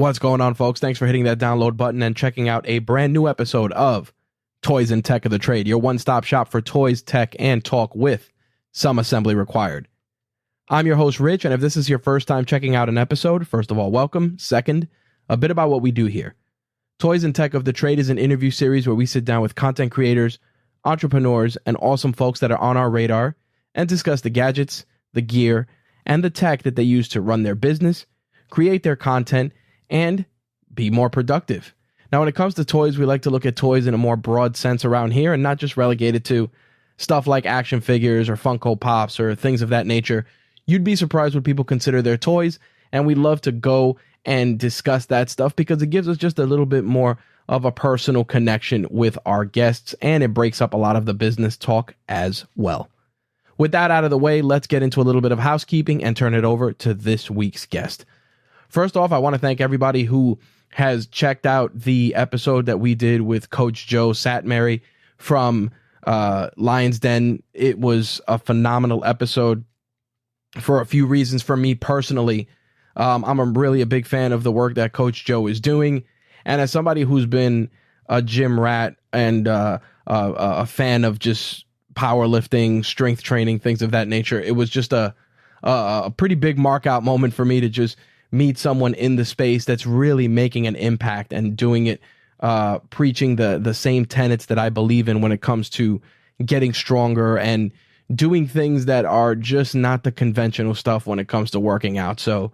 What's going on, folks? Thanks for hitting that download button and checking out a brand new episode of Toys and Tech of the Trade, your one-stop shop for toys, tech, and talk with some assembly required. I'm your host, Rich, and if this is your first time checking out an episode, first of all, welcome. Second, a bit about what we do here. Toys and Tech of the Trade is an interview series where we sit down with content creators, entrepreneurs, and awesome folks that are on our radar and discuss the gadgets, the gear, and the tech that they use to run their business, create their content, and be more productive. Now, when it comes to toys, we like to look at toys in a more broad sense around here and not just relegated to stuff like action figures or Funko Pops or things of that nature. You'd be surprised what people consider their toys, and we love to go and discuss that stuff because it gives us just a little bit more of a personal connection with our guests, and it breaks up a lot of the business talk as well. With that out of the way, let's get into a little bit of housekeeping and turn it over to this week's guest. First off, I want to thank everybody who has checked out the episode that we did with Coach Joe Satmary from Lion's Den. It was a phenomenal episode for a few reasons. For me personally, I'm really a big fan of the work that Coach Joe is doing. And as somebody who's been a gym rat and a fan of just powerlifting, strength training, things of that nature, it was just a pretty big mark out moment for me to just meet someone in the space that's really making an impact and doing it, preaching the same tenets that I believe in when it comes to getting stronger and doing things that are just not the conventional stuff when it comes to working out. So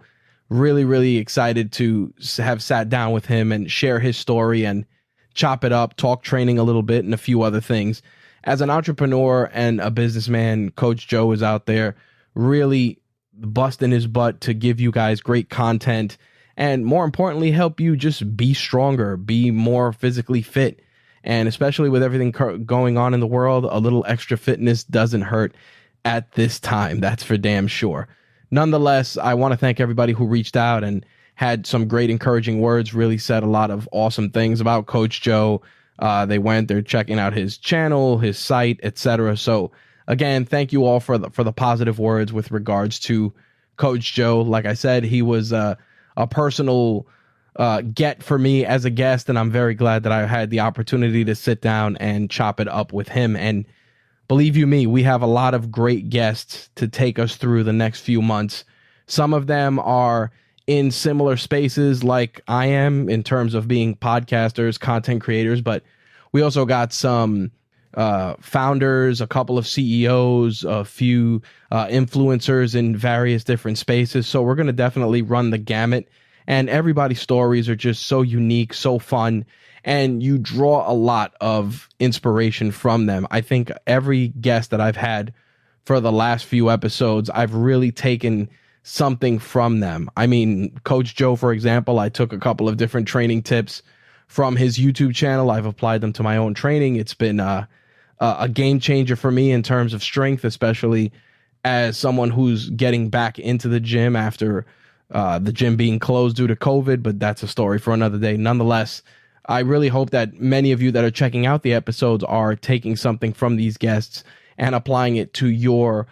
really, really excited to have sat down with him and share his story and chop it up, talk training a little bit and a few other things. As an entrepreneur and a businessman, Coach Joe is out there really busting his butt to give you guys great content and, more importantly, help you just be stronger, be more physically fit. And especially with everything going on in the world, a little extra fitness doesn't hurt at this time. That's for damn sure. Nonetheless, I want to thank everybody who reached out and had some great encouraging words, really said a lot of awesome things about Coach Joe. They're checking out his channel, his site, etc. So again, thank you all for the positive words with regards to Coach Joe. Like I said, he was a personal get for me as a guest, and I'm very glad that I had the opportunity to sit down and chop it up with him. And believe you me, we have a lot of great guests to take us through the next few months. Some of them are in similar spaces like I am in terms of being podcasters, content creators, but we also got some founders, a couple of CEOs, a few influencers in various different spaces. So we're going to definitely run the gamut, and everybody's stories are just so unique, so fun, and you draw a lot of inspiration from them. I think every guest that I've had for the last few episodes, I've really taken something from them. I mean, Coach Joe, for example, I took a couple of different training tips from his YouTube channel. I've applied them to my own training. It's been a game changer for me in terms of strength, especially as someone who's getting back into the gym after the gym being closed due to COVID, but that's a story for another day. Nonetheless, I really hope that many of you that are checking out the episodes are taking something from these guests and applying it to your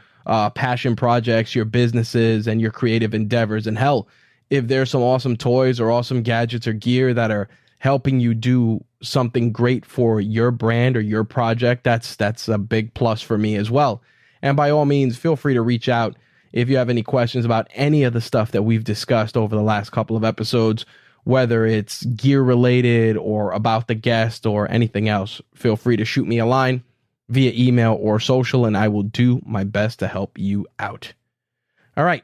passion projects, your businesses, and your creative endeavors. And hell, if there's some awesome toys or awesome gadgets or gear that are helping you do something great for your brand or your project, that's a big plus for me as well. And by all means, feel free to reach out if you have any questions about any of the stuff that we've discussed over the last couple of episodes, whether it's gear related or about the guest or anything else. Feel free to shoot me a line via email or social, and I will do my best to help you out. All right.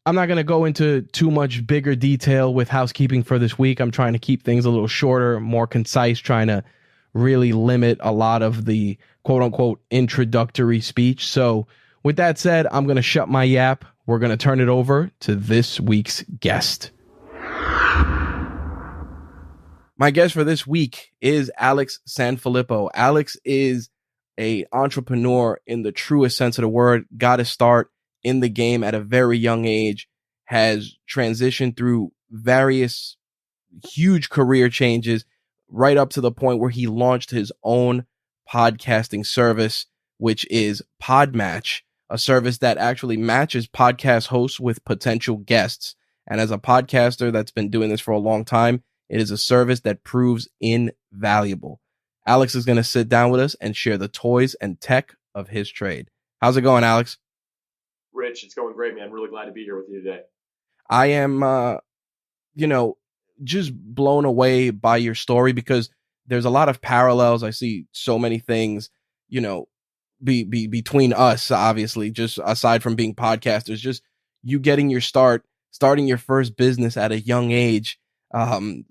I'm not going to go into too much bigger detail with housekeeping for this week. I'm trying to keep things a little shorter, more concise, trying to really limit a lot of the quote unquote introductory speech. So with that said, I'm going to shut my yap. We're going to turn it over to this week's guest. My guest for this week is Alex Sanfilippo. Alex is an entrepreneur in the truest sense of the word. Got to start in the game at a very young age, has transitioned through various huge career changes right up to the point where he launched his own podcasting service, which is PodMatch, a service that actually matches podcast hosts with potential guests. And as a podcaster that's been doing this for a long time, it is a service that proves invaluable. Alex is going to sit down with us and share the toys and tech of his trade. How's it going, Alex? Rich, it's going great, man. Really glad to be here with you today. I am, just blown away by your story because there's a lot of parallels. I see so many things, you know, between us, obviously, just aside from being podcasters, just you getting your start, starting your first business at a young age,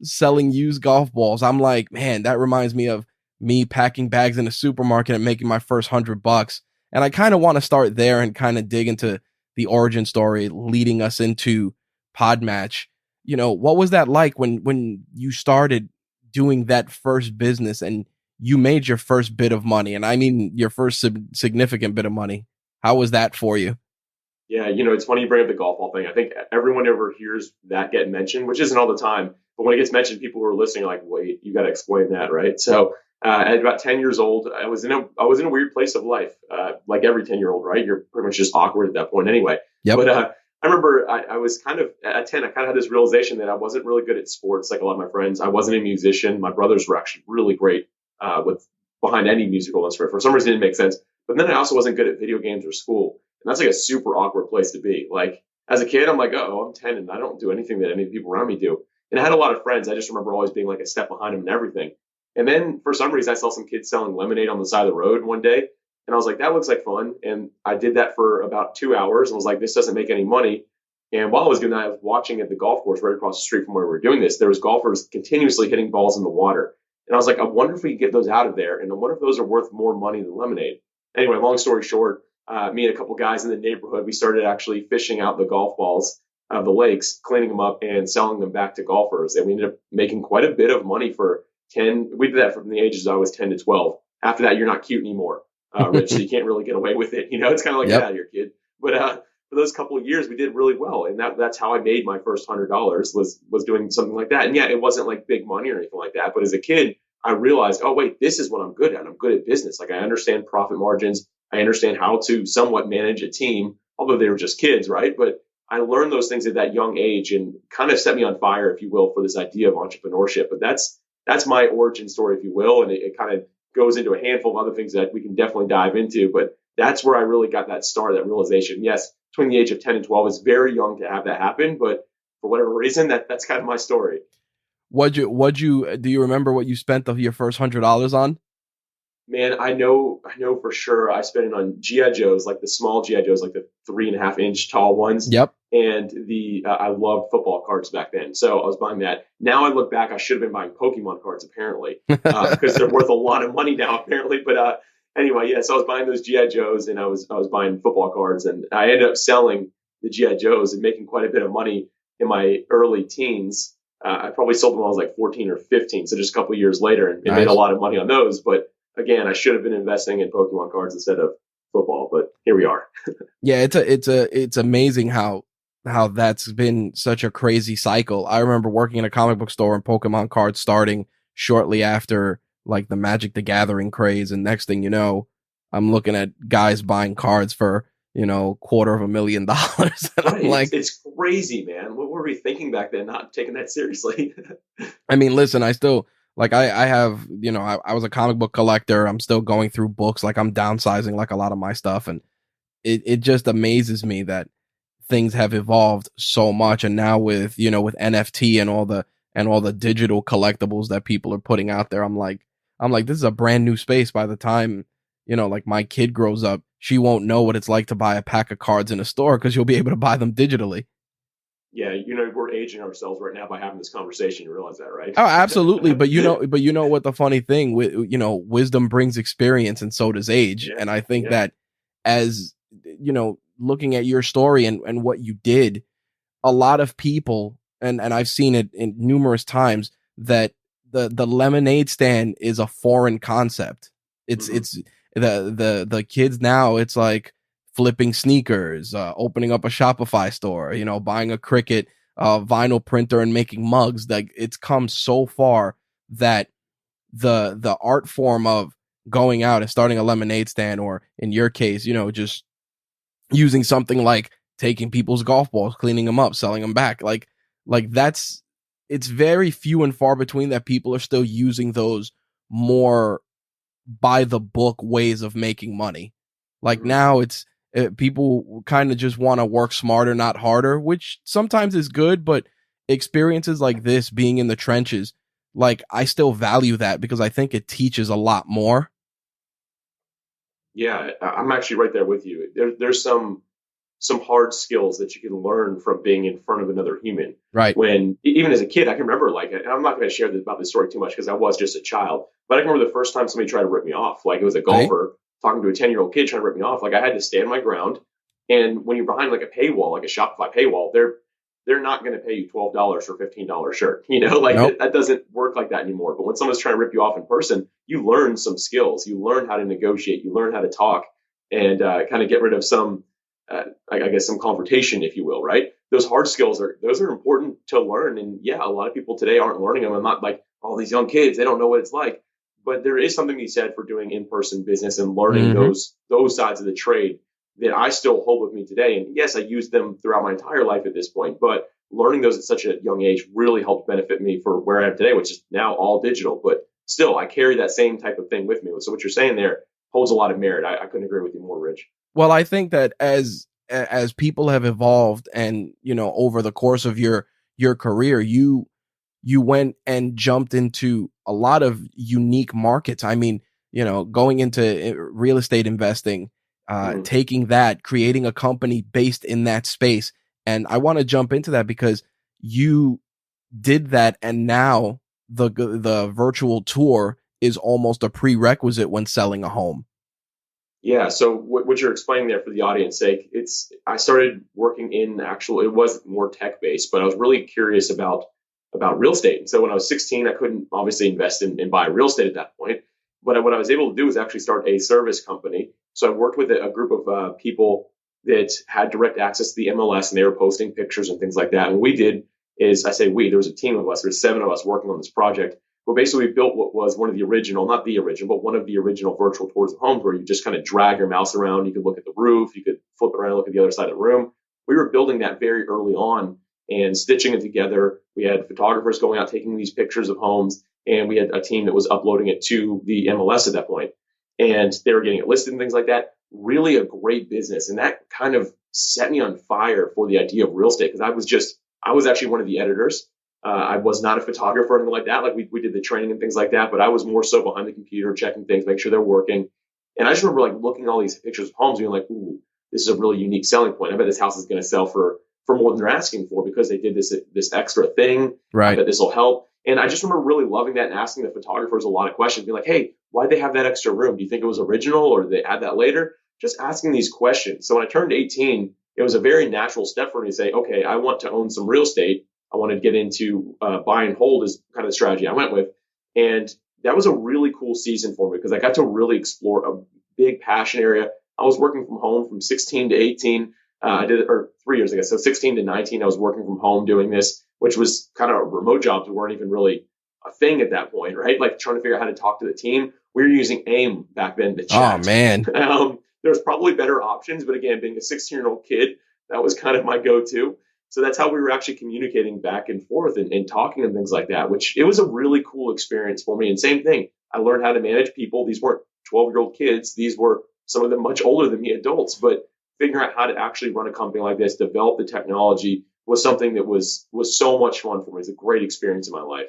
selling used golf balls. I'm like, man, that reminds me of me packing bags in a supermarket and making my first $100. And I kind of want to start there and kind of dig into the origin story leading us into PodMatch. What was that like when you started doing that first business and you made your first bit of money? And I mean your first significant bit of money. How was that for you? Yeah, it's funny you bring up the golf ball thing. I think everyone ever hears that get mentioned, which isn't all the time. But when it gets mentioned, people who are listening are like, wait, you got to explain that, right? So at about 10 years old, I was in a weird place of life, like every 10-year-old, right? You're pretty much just awkward at that point anyway. Yep. But I remember I was kind of at 10, I kind of had this realization that I wasn't really good at sports like a lot of my friends. I wasn't a musician. My brothers were actually really great with behind any musical instrument. For some reason, it didn't make sense. But then I also wasn't good at video games or school. And that's like a super awkward place to be. Like as a kid, I'm like, oh, I'm 10 and I don't do anything that any of the people around me do. And I had a lot of friends. I just remember always being like a step behind them and everything. And then for some reason, I saw some kids selling lemonade on the side of the road one day. And I was like, that looks like fun. And I did that for about 2 hours and was like, this doesn't make any money. And while I was doing that, I was watching at the golf course right across the street from where we were doing this. There was golfers continuously hitting balls in the water. And I was like, I wonder if we could get those out of there. And I wonder if those are worth more money than lemonade. Anyway, long story short, me and a couple guys in the neighborhood, we started actually fishing out the golf balls of the lakes, cleaning them up and selling them back to golfers. And we ended up making quite a bit of money for 10. We did that from the ages I was 10 to 12. After that, you're not cute anymore, Rich, so you can't really get away with it. It's kind of like, Yep. get out of here, kid. But for those couple of years, we did really well. And that's how I made my first $100 was doing something like that. And yeah, it wasn't like big money or anything like that. But as a kid, I realized, oh, wait, this is what I'm good at. I'm good at business. Like I understand profit margins. I understand how to somewhat manage a team, although they were just kids, right? But I learned those things at that young age and kind of set me on fire, if you will, for this idea of entrepreneurship. But that's my origin story, if you will. And it kind of goes into a handful of other things that we can definitely dive into. But that's where I really got that start, that realization. Yes, between the age of 10 and 12 is very young to have that happen. But for whatever reason, that's kind of my story. Do you remember what you spent your first $100 on? Man, I know for sure. I spent it on GI Joes, like the small GI Joes, like the 3.5 inch tall ones. Yep. And I loved football cards back then, so I was buying that. Now I look back, I should have been buying Pokemon cards apparently, because they're worth a lot of money now apparently. But anyway, yeah. So I was buying those GI Joes, and I was buying football cards, and I ended up selling the GI Joes and making quite a bit of money in my early teens. I probably sold them when I was like 14 or 15, so just a couple of years later, and made a lot of money on those. But again, I should have been investing in Pokemon cards instead of football, but here we are. Yeah, it's amazing how that's been such a crazy cycle. I remember working in a comic book store and Pokemon cards starting shortly after like the Magic the Gathering craze, and next thing you know, I'm looking at guys buying cards for $250,000. And Right. I'm like, It's crazy, man. What were we thinking back then? Not taking that seriously. I mean, listen, I still like I have, I was a comic book collector. I'm still going through books, like I'm downsizing like a lot of my stuff, and it just amazes me that things have evolved so much. And now with NFT and all the digital collectibles that people are putting out there, I'm like this is a brand new space. By the time like my kid grows up, she won't know what it's like to buy a pack of cards in a store because you'll be able to buy them digitally. Yeah, we're aging ourselves right now by having this conversation. You realize that, right? Oh, absolutely. But what the funny thing with, wisdom brings experience and so does age. Yeah, And I think yeah. that as, looking at your story and what you did, a lot of people, and I've seen it in numerous times, that the lemonade stand is a foreign concept. It's the kids now, it's like flipping sneakers, opening up a Shopify store, buying a Cricut vinyl printer and making mugs. Like it's come so far that the art form of going out and starting a lemonade stand, or in your case, just using something like taking people's golf balls, cleaning them up, selling them back. Like it's very few and far between that people are still using those more by the book ways of making money. Like now it's people kind of just want to work smarter, not harder, which sometimes is good, but experiences like this, being in the trenches, like I still value that because I think it teaches a lot more. Yeah, I'm actually right there with you. There's some hard skills that you can learn from being in front of another human. Right. When even as a kid, I can remember like, and I'm not going to share about this story too much because I was just a child, but I can remember the first time somebody tried to rip me off. Like it was a golfer talking to a 10-year-old kid trying to rip me off. Like I had to stand my ground. And when you're behind like a paywall, like a Shopify paywall, they're not going to pay you $12 for $15 shirt. Like Nope. that doesn't work like that anymore. But when someone's trying to rip you off in person, you learn some skills. You learn how to negotiate. You learn how to talk and kind of get rid of some I guess some confrontation, if you will, right? Those hard skills those are important to learn. And yeah, a lot of people today aren't learning them. I'm not like all these young kids, they don't know what it's like. But there is something to be said for doing in-person business and learning those sides of the trade that I still hold with me today. And yes, I use them throughout my entire life at this point, but learning those at such a young age really helped benefit me for where I am today, which is now all digital. But still, I carry that same type of thing with me. So what you're saying there holds a lot of merit. I couldn't agree with you more, Rich. Well, I think that as people have evolved and, over the course of your career, you went and jumped into a lot of unique markets. I mean, going into real estate investing, taking that, creating a company based in that space. And I want to jump into that because you did that. And now the virtual tour is almost a prerequisite when selling a home. Yeah. So what you're explaining there for the audience sake, I started working in it was more tech based, but I was really curious about real estate. And so when I was 16, I couldn't obviously invest in buy real estate at that point. But what I was able to do was actually start a service company. So I worked with a group of people that had direct access to the MLS and they were posting pictures and things like that. And what we did is, I say we, there was a team of us, there was 7 of us working on this project. Well, basically, we built what was one of the original, not the original, but one of the original virtual tours of homes where you just kind of drag your mouse around. You could look at the roof, you could flip it around and look at the other side of the room. We were building that very early on and stitching it together. We had photographers going out taking these pictures of homes, and we had a team that was uploading it to the MLS at that point. And they were getting it listed and things like that. Really a great business. And that kind of set me on fire for the idea of real estate because I was actually one of the editors. I was not a photographer or anything like that. Like we did the training and things like that, but I was more so behind the computer, checking things, make sure they're working. And I just remember like looking at all these pictures of homes, being like, "Ooh, this is a really unique selling point. I bet this house is going to sell for more than they're asking for because they did this extra thing. Right. I bet this will help." And I just remember really loving that and asking the photographers a lot of questions, being like, "Hey, why'd they have that extra room? Do you think it was original or did they add that later?" Just asking these questions. So when I turned 18, it was a very natural step for me to say, "Okay, I want to own some real estate." I wanted to get into buy and hold is kind of the strategy I went with. And that was a really cool season for me because I got to really explore a big passion area. I was working from home from 16 to 18. I did it, or 3 years ago. So 16 to 19, I was working from home doing this, which was kind of remote jobs that weren't even really a thing at that point, right? Like trying to figure out how to talk to the team. We were using AIM back then to chat. Oh, man. There's probably better options. But again, being a 16-year-old kid, that was kind of my go-to. So that's how we were actually communicating back and forth and talking and things like that, which it was a really cool experience for me. And same thing, I learned how to manage people. These weren't 12-year-old kids. These were some of them much older than me, adults, but figuring out how to actually run a company like this, develop the technology was something that was so much fun for me. It was a great experience in my life.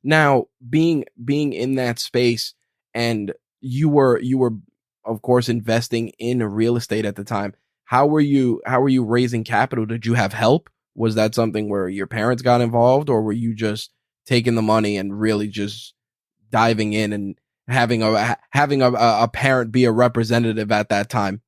Now, being in that space, and you were of course investing in real estate at the time. How were you raising capital? Did you have help? Was that something where your parents got involved, or were you just taking the money and really just diving in and having a parent be a representative at that time?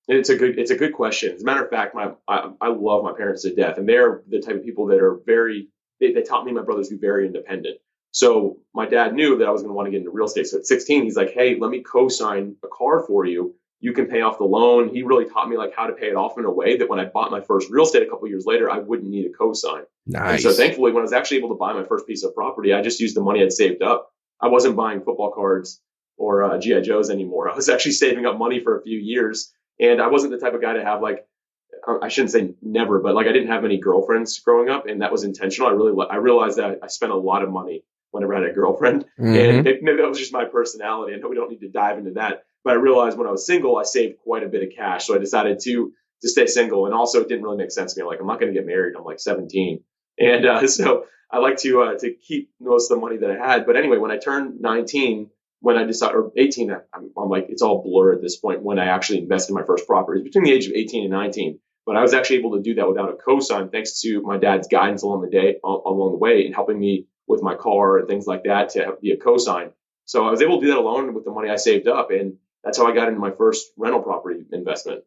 It's a good question. As a matter of fact, I love my parents to death, and they're the type of people that are they taught me and my brothers to be very independent. So my dad knew that I was going to want to get into real estate. So at 16, he's like, "Hey, let me co-sign a car for you. You can pay off the loan." He really taught me like how to pay it off in a way that when I bought my first real estate a couple of years later, I wouldn't need a co-sign. Nice. And so thankfully, when I was actually able to buy my first piece of property, I just used the money I'd saved up. I wasn't buying football cards or GI Joes anymore. I was actually saving up money for a few years. And I wasn't the type of guy to have like I shouldn't say never, but like I didn't have many girlfriends growing up, and that was intentional. I realized that I spent a lot of money whenever I had a girlfriend, and Mm-hmm. maybe that was just my personality. I know we don't need to dive into that, but I realized when I was single, I saved quite a bit of cash, so I decided to stay single. And also, it didn't really make sense to me. Like I'm not going to get married. I'm like 17, and so I like to keep most of the money that I had. But anyway, when I turned 19, when I decided, or 18, I'm like, it's all blurred at this point when I actually invested in my first property. It was between the age of 18 and 19. But I was actually able to do that without a cosign, thanks to my dad's guidance along the way, and helping me with my car and things like that to be a cosign. So I was able to do that alone with the money I saved up, and that's how I got into my first rental property investment.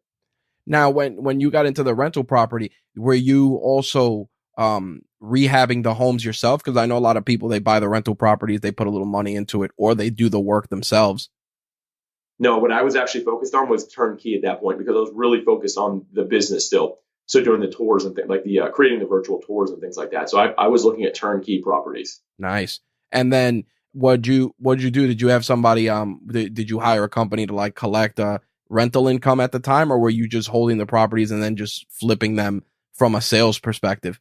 Now, when you got into the rental property, were you also rehabbing the homes yourself? Because I know a lot of people, they buy the rental properties, they put a little money into it, or they do the work themselves. No, what I was actually focused on was turnkey at that point because I was really focused on the business still. So doing the tours and things like the creating the virtual tours and things like that. So I was looking at turnkey properties. Nice. And then what'd you do? Did you have somebody did you hire a company to like collect rental income at the time, or were you just holding the properties and then just flipping them from a sales perspective?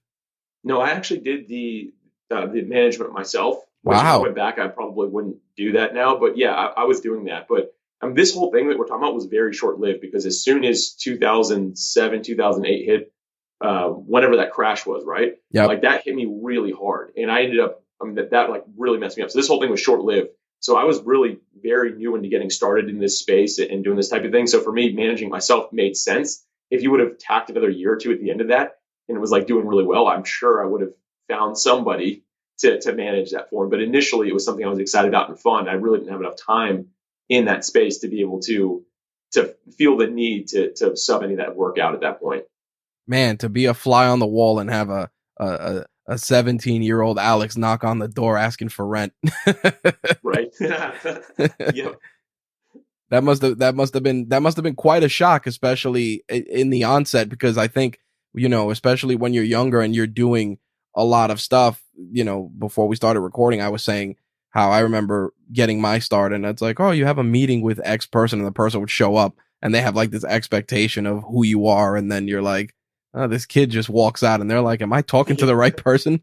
No, I actually did the management myself, which if I Wow. went back, I probably wouldn't do that now. But yeah, I was doing that. But this whole thing that we're talking about was very short lived because as soon as 2007, 2008 hit, whenever that crash was, right? Yep. Like that hit me really hard. And I ended up, that like really messed me up. So this whole thing was short lived. So I was really very new into getting started in this space and doing this type of thing. So for me, managing myself made sense. If you would have tacked another year or two at the end of that, and it was like doing really well, I'm sure I would have found somebody to manage that for me. But initially, it was something I was excited about and fun. I really didn't have enough time in that space to be able to feel the need to sub any of that work out at that point. Man, to be a fly on the wall and have a 17-year-old Alex knock on the door asking for rent. Right. Yep. That must have been quite a shock, especially in the onset, because I think, especially when you're younger and you're doing a lot of stuff. Before we started recording, I was saying how I remember getting my start, and it's like, oh, you have a meeting with X person, and the person would show up, and they have like this expectation of who you are, and then you're like, oh, this kid just walks out, and they're like, am I talking to the right person?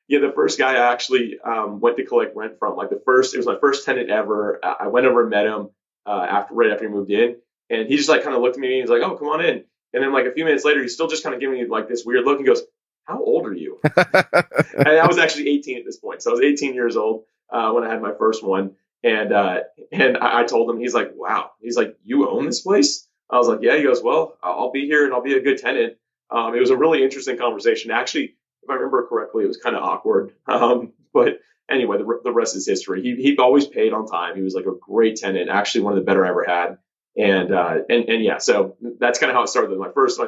Yeah, the first guy I actually went to collect rent from, like it was my first tenant ever. I went over and met him right after he moved in, and he just like kind of looked at me and he's like, "Oh, come on in." And then like a few minutes later, he's still just kind of giving me like this weird look. He goes, "How old are you?" And I was actually 18 at this point, so I was 18 years old when I had my first one, and I told him, he's like, "Wow," he's like, "You own this place?" I was like, "Yeah." He goes, "Well, I'll be here and I'll be a good tenant." It was a really interesting conversation, actually. If I remember correctly, it was kind of awkward. But anyway, the rest is history. He always paid on time. He was like a great tenant, actually one of the better I ever had. And yeah, so that's kind of how it started. My first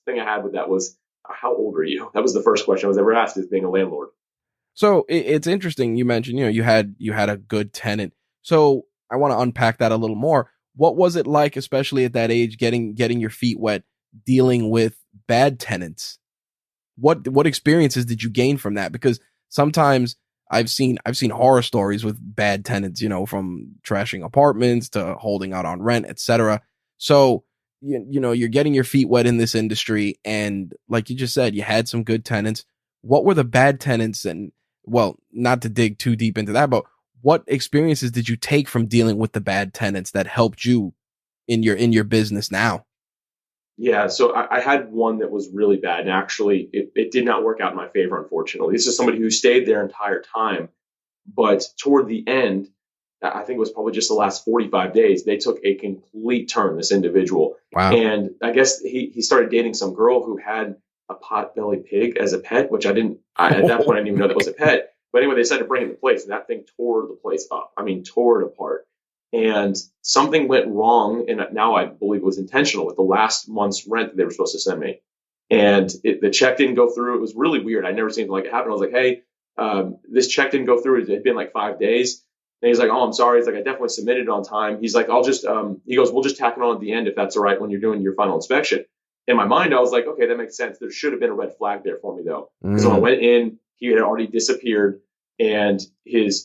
thing I had with that was, how old are you? That was the first question I was ever asked as being a landlord. So it's interesting. You mentioned, you had a good tenant. So I want to unpack that a little more. What was it like, especially at that age, getting your feet wet, dealing with bad tenants? What experiences did you gain from that? Because sometimes I've seen horror stories with bad tenants, from trashing apartments to holding out on rent, etc. So you're getting your feet wet in this industry, and like you just said, you had some good tenants. What were the bad tenants? And, well, not to dig too deep into that, but what experiences did you take from dealing with the bad tenants that helped you in your business now? Yeah, so I had one that was really bad, and actually, it did not work out in my favor, unfortunately. This is somebody who stayed their entire time, but toward the end, I think it was probably just the last 45 days, they took a complete turn, this individual. Wow. And I guess he started dating some girl who had a pot-bellied pig as a pet, which at that point, I didn't even know that was a pet. But anyway, they decided to bring it to the place, and that thing tore the place up. I mean, tore it apart. And something went wrong, and now I believe it was intentional with the last month's rent that they were supposed to send me. And the check didn't go through. It was really weird. I'd never seen anything like it happen. I was like, "Hey, this check didn't go through. It had been like 5 days." And he's like, "Oh, I'm sorry." He's like, "I definitely submitted it on time." He's like, he goes, "We'll just tack it on at the end if that's all right when you're doing your final inspection." In my mind, I was like, "Okay, that makes sense." There should have been a red flag there for me though. Because when I Mm. went in, he had already disappeared, and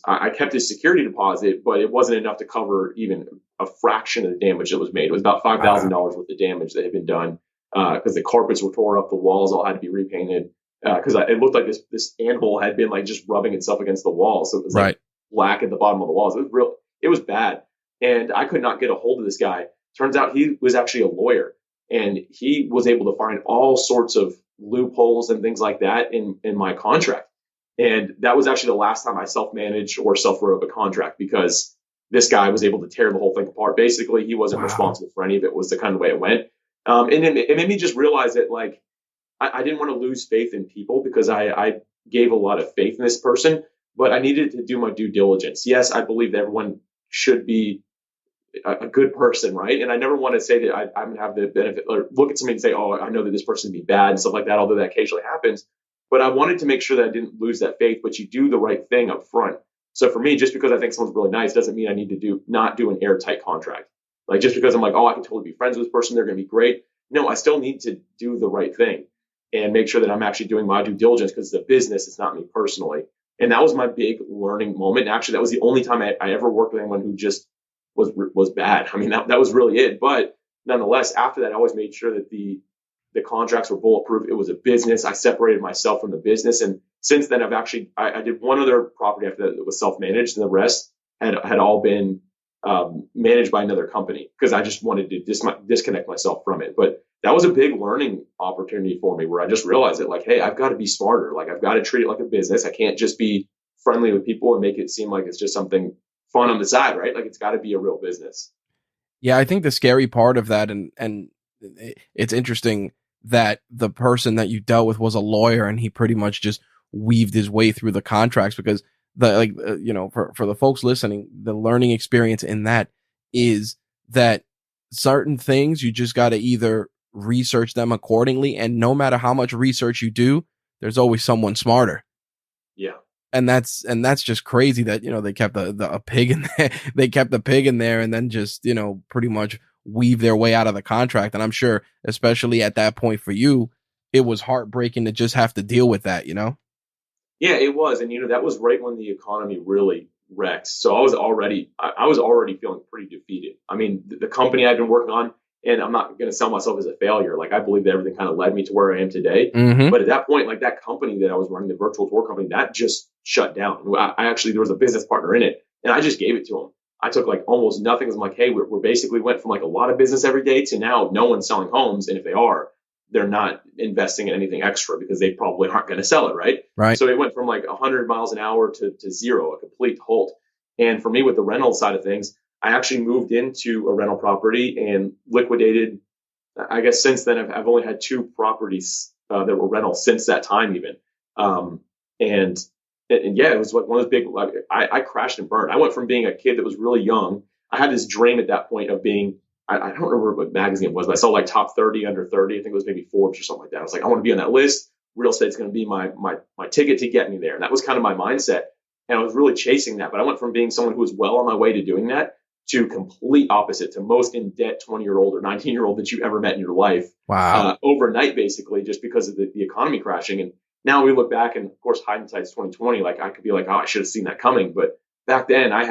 I kept his security deposit, but it wasn't enough to cover even a fraction of the damage that was made. It was about $5,000 Wow. worth of damage that had been done. because the carpets were tore up, the walls all had to be repainted because it looked like this animal had been like just rubbing itself against the wall, so it was like Right. black at the bottom of the walls. It was real. It was bad, and I could not get a hold of this guy. Turns out he was actually a lawyer, and he was able to find all sorts of loopholes and things like that in my contract. And that was actually the last time I self-managed or self-wrote up a contract because this guy was able to tear the whole thing apart. Basically, he wasn't Wow. responsible for any of it. Was the kind of way it went. And it made me just realize that like I didn't want to lose faith in people because I gave a lot of faith in this person, but I needed to do my due diligence. Yes, I believe that everyone should be a good person, right? And I never want to say that I'm going to have the benefit or look at somebody and say, oh, I know that this person would be bad and stuff like that, although that occasionally happens. But I wanted to make sure that I didn't lose that faith, but you do the right thing up front. So for me, just because I think someone's really nice doesn't mean I need to not do an airtight contract. Like just because I'm like, oh, I can totally be friends with this person, they're going to be great. No, I still need to do the right thing and make sure that I'm actually doing my due diligence because it's a business, it's not me personally. And that was my big learning moment. And actually, that was the only time I ever worked with anyone who just was bad. I mean, that was really it. But nonetheless, after that, I always made sure that the contracts were bulletproof. It was a business. I separated myself from the business. And since then, I did one other property after that was self-managed, and the rest had all been managed by another company because I just wanted to disconnect myself from it. But that was a big learning opportunity for me where I just realized that like, hey, I've got to be smarter. Like I've got to treat it like a business. I can't just be friendly with people and make it seem like it's just something fun on the side, right? Like it's got to be a real business. Yeah, I think the scary part of that, and it's interesting that the person that you dealt with was a lawyer, and he pretty much just weaved his way through the contracts because for the folks listening, the learning experience in that is that certain things you just got to either research them accordingly, and no matter how much research you do, there's always someone smarter. Yeah. And that's just crazy that, they kept a pig in there. They kept the pig in there and then just, pretty much weave their way out of the contract. And I'm sure, especially at that point for you, it was heartbreaking to just have to deal with that, Yeah, it was. And, that was right when the economy really wrecked. So I was already feeling pretty defeated. I mean, the company I've been working on, and I'm not going to sell myself as a failure. Like I believe that everything kind of led me to where I am today. Mm-hmm. But at that point, like that company that I was running, the virtual tour company, that just shut down. I actually, there was a business partner in it and I just gave it to him. I took like almost nothing. I'm like, hey, we're basically went from like a lot of business every day to now no one's selling homes. And if they are, they're not investing in anything extra because they probably aren't going to sell it. Right. Right. So it went from like 100 miles an hour to zero, a complete halt. And for me, with the rental side of things, I actually moved into a rental property and liquidated. I guess since then, I've only had two properties that were rentals since that time, even. And yeah, it was like one of those big. Like, I crashed and burned. I went from being a kid that was really young. I had this dream at that point of being. I don't remember what magazine it was, but I saw like top 30 under 30. I think it was maybe Forbes or something like that. I was like, I want to be on that list. Real estate's going to be my ticket to get me there. And that was kind of my mindset. And I was really chasing that. But I went from being someone who was well on my way to doing that to complete opposite, to most in debt 20-year-old or 19-year-old that you ever met in your life. Wow. Overnight, basically, just because of the economy crashing. And now we look back, and of course, hindsight's 2020. Like I could be like, oh, I should have seen that coming. But back then, I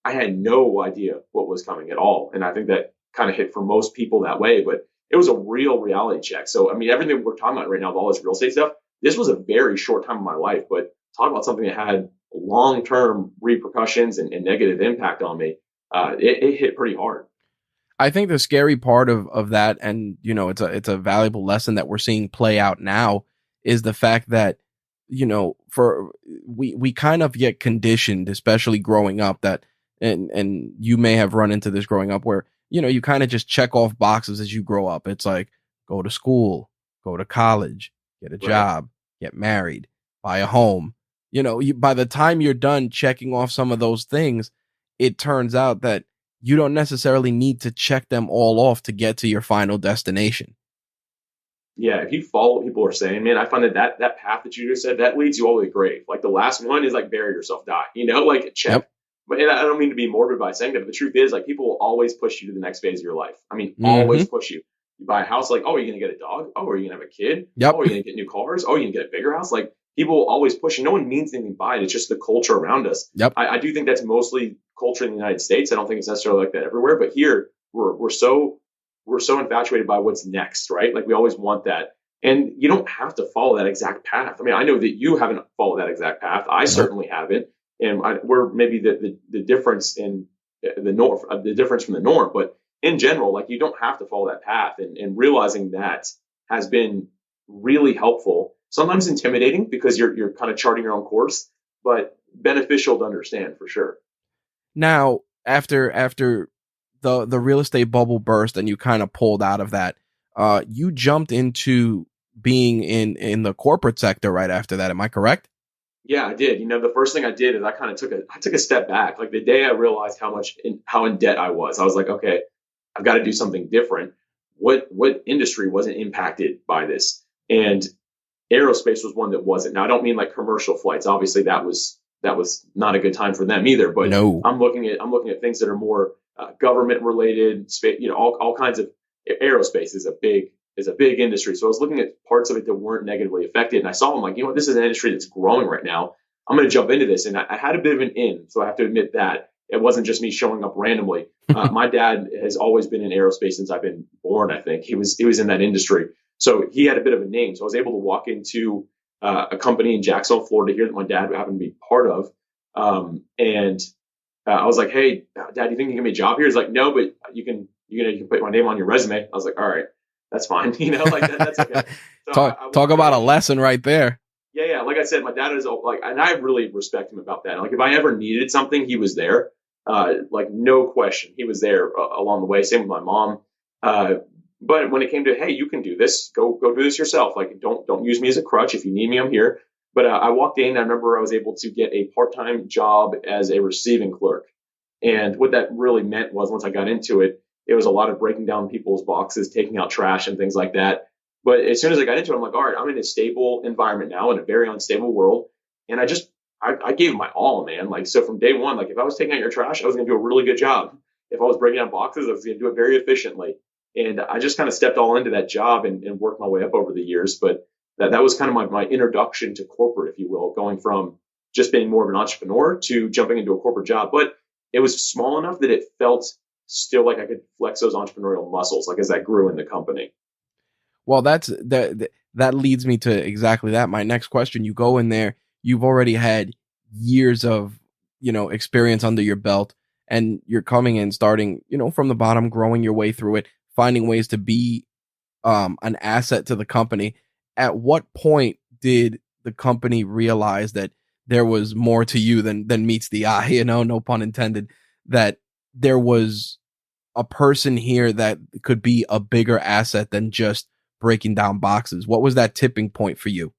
had no idea what was coming at all. And I think that kind of hit for most people that way. But it was a real reality check. So, I mean, everything we're talking about right now, with all this real estate stuff, this was a very short time in my life. But talk about something that had long-term repercussions and negative impact on me. It hit pretty hard. I think the scary part of that, and it's a valuable lesson that we're seeing play out now, is the fact that we kind of get conditioned, especially growing up, that and you may have run into this growing up where you kind of just check off boxes as you grow up. It's like go to school, go to college, get a job, get married, buy a home. By the time you're done checking off some of those things, it turns out that you don't necessarily need to check them all off to get to your final destination. Yeah, if you follow what people are saying, man, I find that path that you just said, that leads you all the way to the grave. Like the last one is like bury yourself, die, like check. Yep. But I don't mean to be morbid by saying that, but the truth is like people will always push you to the next phase of your life. I mean, always push you. You buy a house, like, oh, are you going to get a dog? Oh, are you going to have a kid? Yep. Oh, are you going to get new cars? Oh, are you going to get a bigger house? Like people will always push you. No one means anything by it. It's just the culture around us. Yep. I do think that's mostly culture in the United States. I don't think it's necessarily like that everywhere, but here we're so we're so infatuated by what's next, right? Like we always want that. And you don't have to follow that exact path. I mean, I know that you haven't followed that exact path. I Nope. certainly haven't. And we're maybe the difference in the norm, the difference from the norm. But in general, like you don't have to follow that path. And realizing that has been really helpful. Sometimes intimidating because you're kind of charting your own course, but beneficial to understand for sure. Now, after the real estate bubble burst and you kind of pulled out of that, you jumped into being in the corporate sector right after that. Am I correct? Yeah, I did. The first thing I did is I took a step back. Like the day I realized how in debt I was like, okay, I've got to do something different. What industry wasn't impacted by this? And aerospace was one that wasn't. Now I don't mean like commercial flights. Obviously that was not a good time for them either. But No. I'm looking at things that are more government related. All kinds of aerospace is a big industry. So I was looking at parts of it that weren't negatively affected, and I saw them like, this is an industry that's growing right now. I'm going to jump into this, and I had a bit of an in. So I have to admit that it wasn't just me showing up randomly. My dad has always been in aerospace since I've been born. I think he was in that industry. So he had a bit of a name. So I was able to walk into a company in Jacksonville, Florida here that my dad happened to be part of. And I was like, hey, Dad, do you think you can give me a job here? He's like, no, but you can put my name on your resume. I was like, all right, that's fine. Like that's okay. So talk about a lesson right there. Yeah. Like I said, my dad is like, and I really respect him about that. Like if I ever needed something, he was there. Like no question, he was there along the way. Same with my mom. But when it came to, hey, you can do this, go do this yourself. Like don't use me as a crutch. If you need me, I'm here. But I walked in. I remember I was able to get a part-time job as a receiving clerk. And what that really meant was once I got into it, it was a lot of breaking down people's boxes, taking out trash and things like that. But as soon as I got into it, I'm like, all right, I'm in a stable environment now in a very unstable world. And I gave my all, man. Like, so from day one, like if I was taking out your trash, I was going to do a really good job. If I was breaking down boxes, I was going to do it very efficiently. And I just kind of stepped all into that job and worked my way up over the years. But that was kind of my introduction to corporate, if you will, going from just being more of an entrepreneur to jumping into a corporate job. But it was small enough that it felt still like I could flex those entrepreneurial muscles, like as I grew in the company. Well, that leads me to exactly that. My next question, you go in there, you've already had years of, experience under your belt, and you're coming in starting, from the bottom, growing your way through it, finding ways to be an asset to the company. At what point did the company realize that there was more to you than meets the eye, no pun intended, that there was a person here that could be a bigger asset than just breaking down boxes? What was that tipping point for you?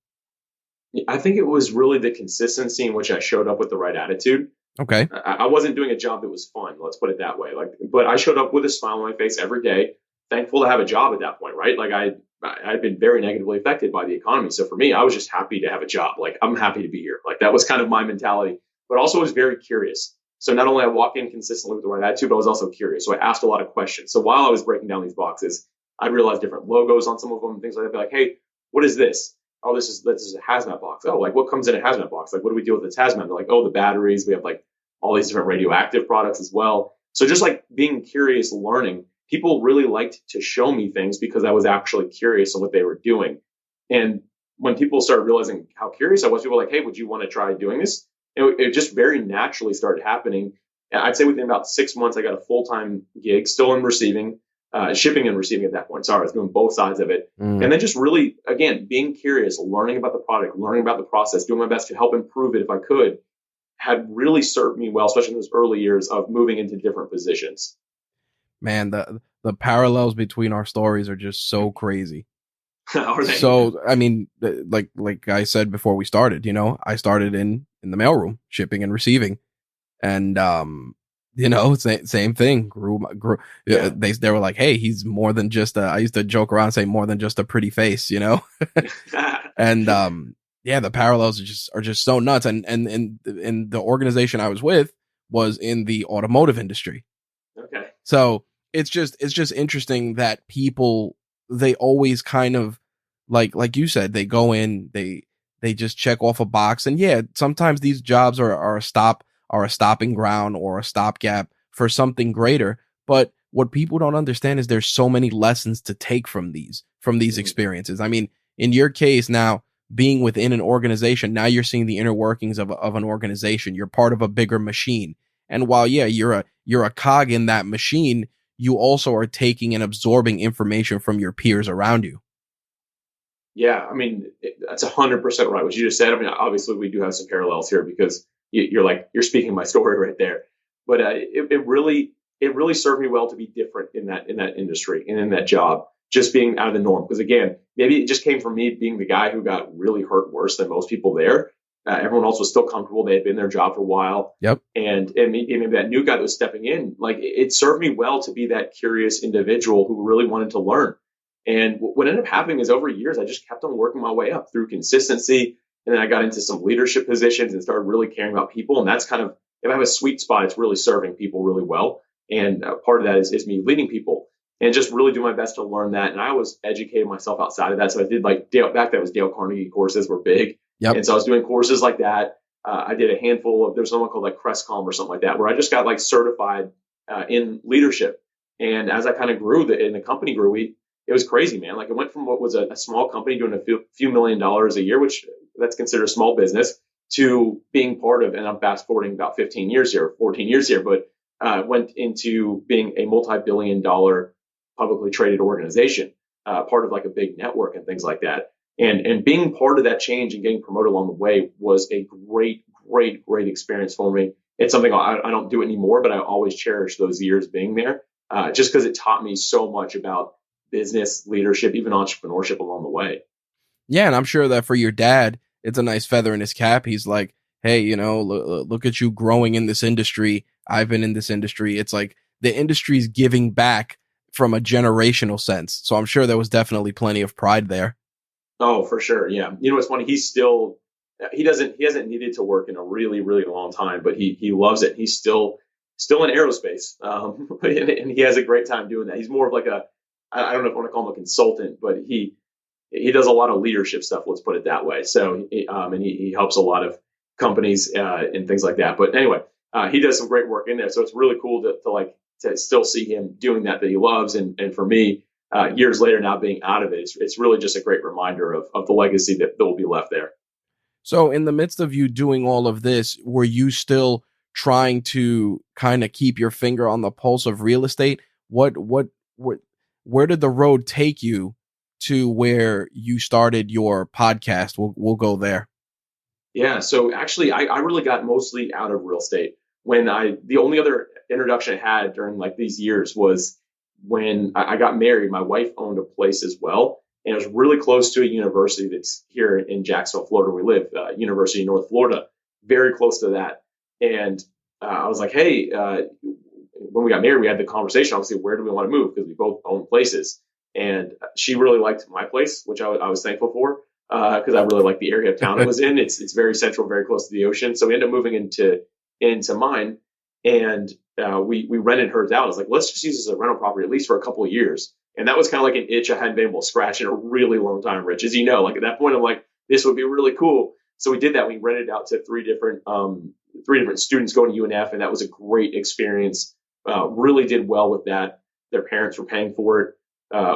I think it was really the consistency in which I showed up with the right attitude. Okay. I wasn't doing a job that was fun. Let's put it that way. But I showed up with a smile on my face every day, thankful to have a job at that point, right? Like I'd been very negatively affected by the economy. So for me, I was just happy to have a job. Like I'm happy to be here. Like that was kind of my mentality, but also I was very curious. So not only I walk in consistently with the right attitude, but I was also curious. So I asked a lot of questions. So while I was breaking down these boxes, I realized different logos on some of them and things like that. I'd be like, hey, what is this? Oh, this is a hazmat box. Oh, like what comes in a hazmat box? Like what do we do with this hazmat? They're like, oh, the batteries. We have like all these different radioactive products as well. So just like being curious, learning, people really liked to show me things because I was actually curious on what they were doing. And when people started realizing how curious I was, people were like, hey, would you want to try doing this? It just very naturally started happening. And I'd say within about 6 months, I got a full-time gig, still in receiving, shipping and receiving at that point. Sorry, I was doing both sides of it. And then just really, again, being curious, learning about the product, learning about the process, doing my best to help improve it if I could, had really served me well, especially in those early years of moving into different positions. Man, the parallels between our stories are just so crazy. Are they? So, I mean, like I said before we started, I started in the mailroom, shipping and receiving, and same thing. Grew. Yeah. They were like, hey, he's more than just I used to joke around, say more than just a pretty face, and yeah, the parallels are just so nuts. And the organization I was with was in the automotive industry. Okay. So it's just interesting that people, they always kind of like you said, they go in, they just check off a box. And yeah, sometimes these jobs are a stopping ground or a stopgap for something greater. But what people don't understand is there's so many lessons to take from these experiences. I mean, in your case now, being within an organization, now you're seeing the inner workings of an organization. You're part of a bigger machine. And while, yeah, you're a cog in that machine, you also are taking and absorbing information from your peers around you. Yeah, I mean, that's 100% right. What you just said. I mean, obviously we do have some parallels here because you're speaking my story right there. But it really served me well to be different in that industry and in that job, just being out of the norm. Because again, maybe it just came from me being the guy who got really hurt worse than most people there. Everyone else was still comfortable; they had been in their job for a while. Yep. And maybe that new guy that was stepping in, like it served me well to be that curious individual who really wanted to learn. And what ended up happening is over years, I just kept on working my way up through consistency. And then I got into some leadership positions and started really caring about people. And that's kind of, if I have a sweet spot, it's really serving people really well. And part of that is me leading people and just really do my best to learn that. And I always educated myself outside of that. So I did like back that was Dale Carnegie courses were big. Yep. And so I was doing courses like that. I did a handful of, there's someone called like Crestcom or something like that, where I just got like certified in leadership. And as I kind of grew, and the company grew, it was crazy, man. Like it went from what was a small company doing a few $1,000,000 a year, which that's considered a small business, to being part of, and I'm fast forwarding about 15 years here, 14 years here, but went into being a multi-billion-dollar publicly traded organization, part of like a big network and things like that. And being part of that change and getting promoted along the way was a great, great, great experience for me. It's something I don't do anymore, but I always cherish those years being there, just because it taught me so much about business, leadership, even entrepreneurship along the way. Yeah, and I'm sure that for your dad, it's a nice feather in his cap. He's like, hey, look at you growing in this industry. I've been in this industry. It's like the industry's giving back from a generational sense. So I'm sure there was definitely plenty of pride there. Oh, for sure. Yeah. It's funny. He hasn't needed to work in a really, really long time, but he loves it. He's still in aerospace. And he has a great time doing that. He's more of like I don't know if I want to call him a consultant, but he does a lot of leadership stuff. Let's put it that way. So, and he helps a lot of companies, and things like that. But anyway, he does some great work in there. So it's really cool to still see him doing that he loves. And for me, years later now being out of it, it's really just a great reminder of the legacy that will be left there. So in the midst of you doing all of this, were you still trying to kind of keep your finger on the pulse of real estate? Where did the road take you to where you started your podcast? We'll go there. Yeah. So actually, I really got mostly out of real estate the only other introduction I had during like these years was when I got married. My wife owned a place as well, and it was really close to a university that's here in Jacksonville, Florida. We live, University of North Florida, very close to that. And I was like, hey, when we got married, we had the conversation, obviously, where do we want to move? Because we both own places. And she really liked my place, which I was thankful for, because I really liked the area of town it was in. It's very central, very close to the ocean. So we ended up moving into mine, and we rented hers out. I was like, let's just use this as a rental property at least for a couple of years. And that was kind of like an itch I hadn't been able to scratch in a really long time, Rich. As you know, like at that point, I'm like, this would be really cool. So we did that. We rented out to three different students going to UNF, and that was a great experience. Really did well with that. Their parents were paying for it,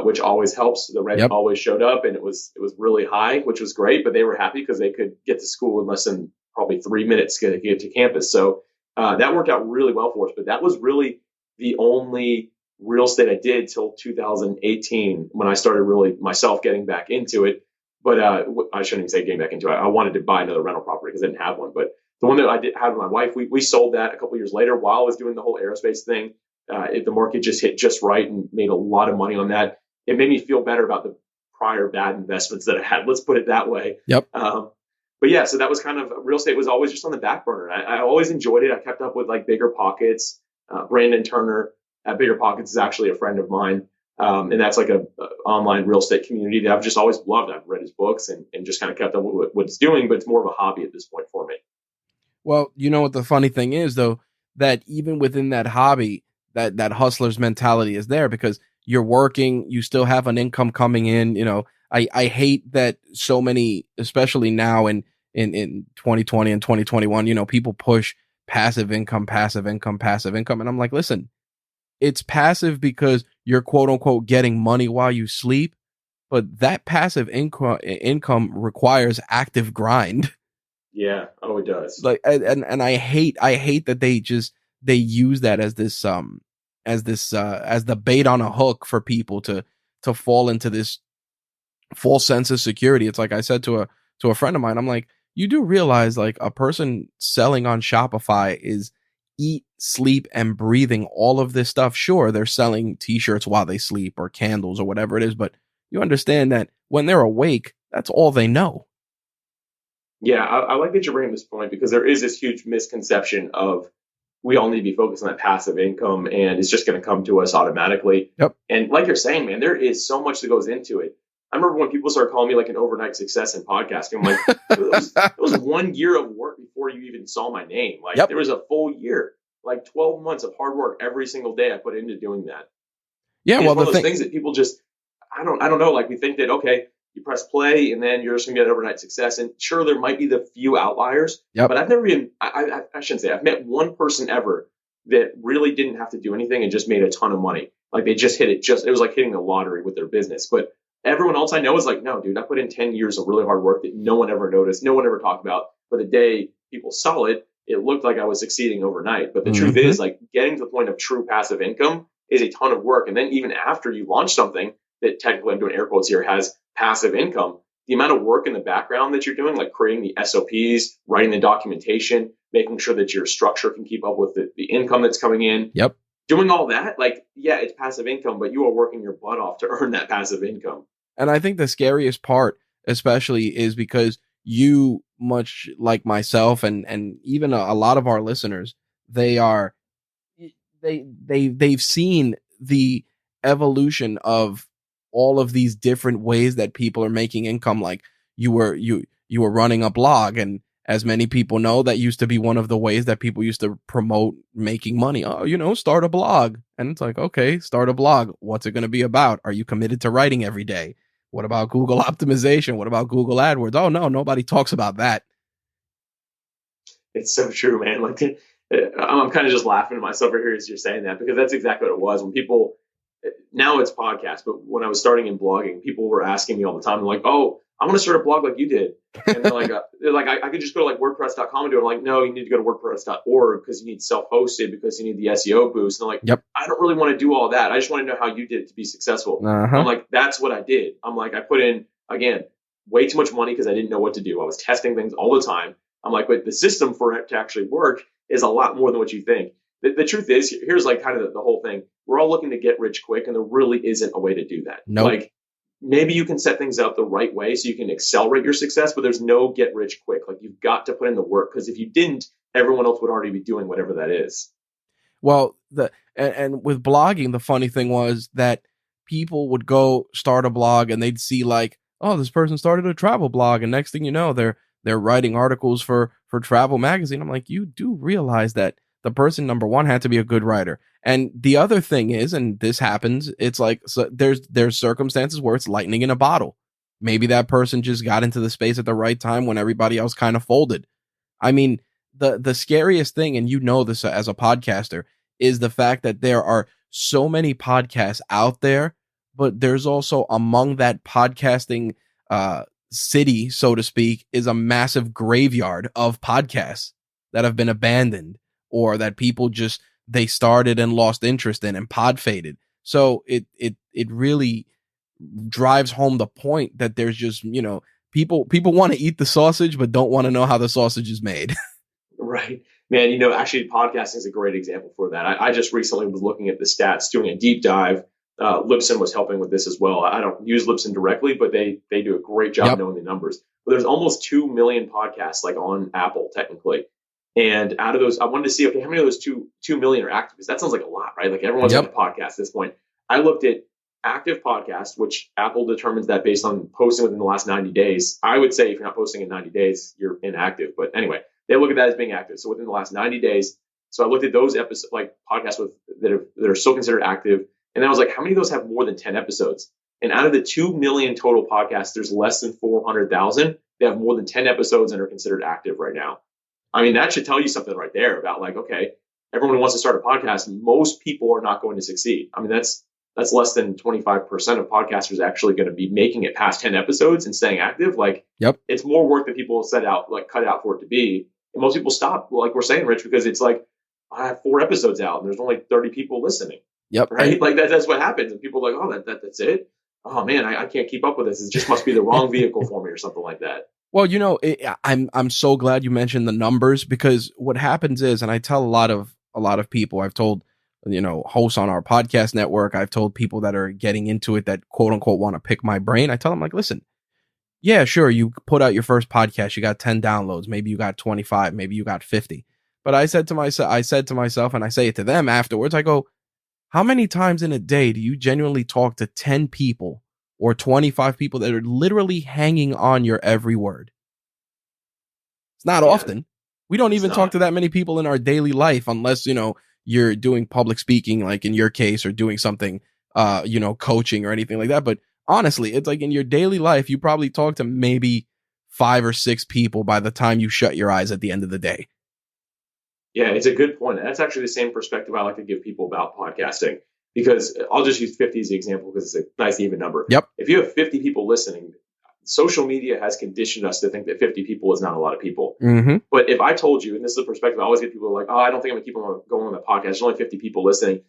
which always helps. The rent always showed up, and it was really high, which was great. But they were happy because they could get to school in less than probably 3 minutes to get to campus. So that worked out really well for us. But that was really the only real estate I did till 2018 when I started really myself getting back into it. But I shouldn't even say getting back into it. I wanted to buy another rental property because I didn't have one. But the one that I had with my wife, we sold that a couple of years later while I was doing the whole aerospace thing. The market just hit just right and made a lot of money on that. It made me feel better about the prior bad investments that I had. Let's put it that way. Yep. But yeah, so that was kind of, real estate was always just on the back burner. I always enjoyed it. I kept up with like Bigger Pockets. Brandon Turner at Bigger Pockets is actually a friend of mine. And that's like a online real estate community that I've just always loved. I've read his books and just kind of kept up with what it's doing, but it's more of a hobby at this point for me. Well, you know what the funny thing is, though, that even within that hobby, that hustler's mentality is there because you're working, you still have an income coming in. I hate that so many, especially now in 2020 and 2021, people push passive income. And I'm like, listen, it's passive because you're quote unquote getting money while you sleep, but that passive income requires active grind. Yeah. Oh, it does. Like, and I hate that they use that as this as the bait on a hook for people to fall into this false sense of security. It's like I said to a friend of mine, I'm like, you do realize like a person selling on Shopify is eat, sleep, and breathing all of this stuff. Sure, they're selling t-shirts while they sleep or candles or whatever it is, but you understand that when they're awake, that's all they know. Yeah, I like that you're bringing this point because there is this huge misconception of we all need to be focused on that passive income and it's just going to come to us automatically. Yep. And like you're saying, man, there is so much that goes into it. I remember when people started calling me like an overnight success in podcasting. I'm like, it was 1 year of work before you even saw my name. Like Yep. there was a full year, like 12 months of hard work every single day I put into doing that. Yeah, And well, it's one the of those thing, things that people just, I don't know. Like we think that, okay, you press play and then you're just gonna get overnight success. And sure, there might be the few outliers, yep. but I've never even, I shouldn't say, I've met one person ever that really didn't have to do anything and just made a ton of money. Like they just hit it, it was like hitting the lottery with their business. But everyone else I know is like, no, dude, I put in 10 years of really hard work that no one ever noticed, no one ever talked about. But the day people saw it, it looked like I was succeeding overnight. But the truth is, like, getting to the point of true passive income is a ton of work. And then even after you launch something that technically, I'm doing air quotes here, has passive income, the amount of work in the background that you're doing, like creating the SOPs, writing the documentation, making sure that your structure can keep up with the income that's coming in. Yep. Doing all that, like, yeah, it's passive income, but you are working your butt off to earn that passive income. And I think the scariest part, especially, is because you, much like myself and even a lot of our listeners, they've seen the evolution of all of these different ways that people are making income. Like you were running a blog, and as many people know, that used to be one of the ways that people used to promote making money. Oh, start a blog. And it's like, okay, start a blog. What's it going to be about? Are you committed to writing every day? What about Google optimization? What about Google AdWords? Oh, no, nobody talks about that. It's so true, man. Like, I'm kind of just laughing to myself right here as you're saying that, because that's exactly what it was. When people, now it's podcasts, but when I was starting in blogging, people were asking me all the time, like, oh, I want to start a blog like you did. And they're like, I could just go to like WordPress.com and do it. I'm like, no, you need to go to WordPress.org because you need self-hosted, because you need the SEO boost. And I'm like, yep. I don't really want to do all that. I just want to know how you did it to be successful. Uh-huh. I'm like, that's what I did. I'm like, I put in, again, way too much money because I didn't know what to do. I was testing things all the time. I'm like, but the system for it to actually work is a lot more than what you think. The truth is, here's like kind of the whole thing. We're all looking to get rich quick, and there really isn't a way to do that. Nope. Like, maybe you can set things up the right way so you can accelerate your success, but there's no get rich quick. Like, you've got to put in the work, because if you didn't, everyone else would already be doing whatever that is. Well, and with blogging, the funny thing was that people would go start a blog and they'd see like, oh, this person started a travel blog, and next thing you know, they're writing articles for Travel Magazine. I'm like, you do realize that the person, number one, had to be a good writer. And the other thing is, and this happens, it's like, so there's circumstances where it's lightning in a bottle. Maybe that person just got into the space at the right time when everybody else kind of folded. I mean, the scariest thing, and you know this as a podcaster, is the fact that there are so many podcasts out there, but there's also, among that podcasting city, so to speak, is a massive graveyard of podcasts that have been abandoned, or that people just, they started and lost interest in and pod faded. So it really drives home the point that there's just, people want to eat the sausage, but don't want to know how the sausage is made. Right. Man, actually podcasting is a great example for that. I just recently was looking at the stats, doing a deep dive. Libsyn was helping with this as well. I don't use Libsyn directly, but they do a great job knowing the numbers. But there's almost 2 million podcasts like on Apple technically. And out of those, I wanted to see, okay, how many of those 2 million are active? Because that sounds like a lot, right? Like everyone's on a podcast at this point. I looked at active podcasts, which Apple determines that based on posting within the last 90 days. I would say if you're not posting in 90 days, you're inactive. But anyway, they look at that as being active. So within the last 90 days. So I looked at those episodes, like podcasts that are still considered active. And then I was like, how many of those have more than 10 episodes? And out of the 2 million total podcasts, there's less than 400,000 that have more than 10 episodes and are considered active right now. I mean, that should tell you something right there about like, okay, everyone who wants to start a podcast, most people are not going to succeed. I mean, that's less than 25% of podcasters actually going to be making it past 10 episodes and staying active. Like, Yep. it's more work than people set out, like cut out for it to be. And most people stop, like we're saying, Rich, because it's like, I have 4 episodes out and there's only 30 people listening. Yep. Right. Like that's what happens. And people are like, oh, that's it. Oh man, I can't keep up with this. It just must be the wrong vehicle for me or something like that. Well, I'm so glad you mentioned the numbers, because what happens is, and I tell a lot of people, I've told, hosts on our podcast network, I've told people that are getting into it that quote unquote want to pick my brain. I tell them, like, listen, yeah, sure, you put out your first podcast, you got 10 downloads, maybe you got 25, maybe you got 50. But I said to myself, and I say it to them afterwards, I go, how many times in a day do you genuinely talk to 10 people or 25 people that are literally hanging on your every word? It's not often. We don't even talk to that many people in our daily life, unless, you're doing public speaking, like in your case, or doing something, coaching or anything like that. But honestly, it's like in your daily life, you probably talk to maybe 5 or 6 people by the time you shut your eyes at the end of the day. Yeah, it's a good point. That's actually the same perspective I like to give people about podcasting, because I'll just use 50 as the example because it's a nice even number. Yep. If you have 50 people listening, social media has conditioned us to think that 50 people is not a lot of people. Mm-hmm. But if I told you, and this is the perspective I always get, people are like, oh, I don't think I'm going to keep on going on the podcast. There's only 50 people listening.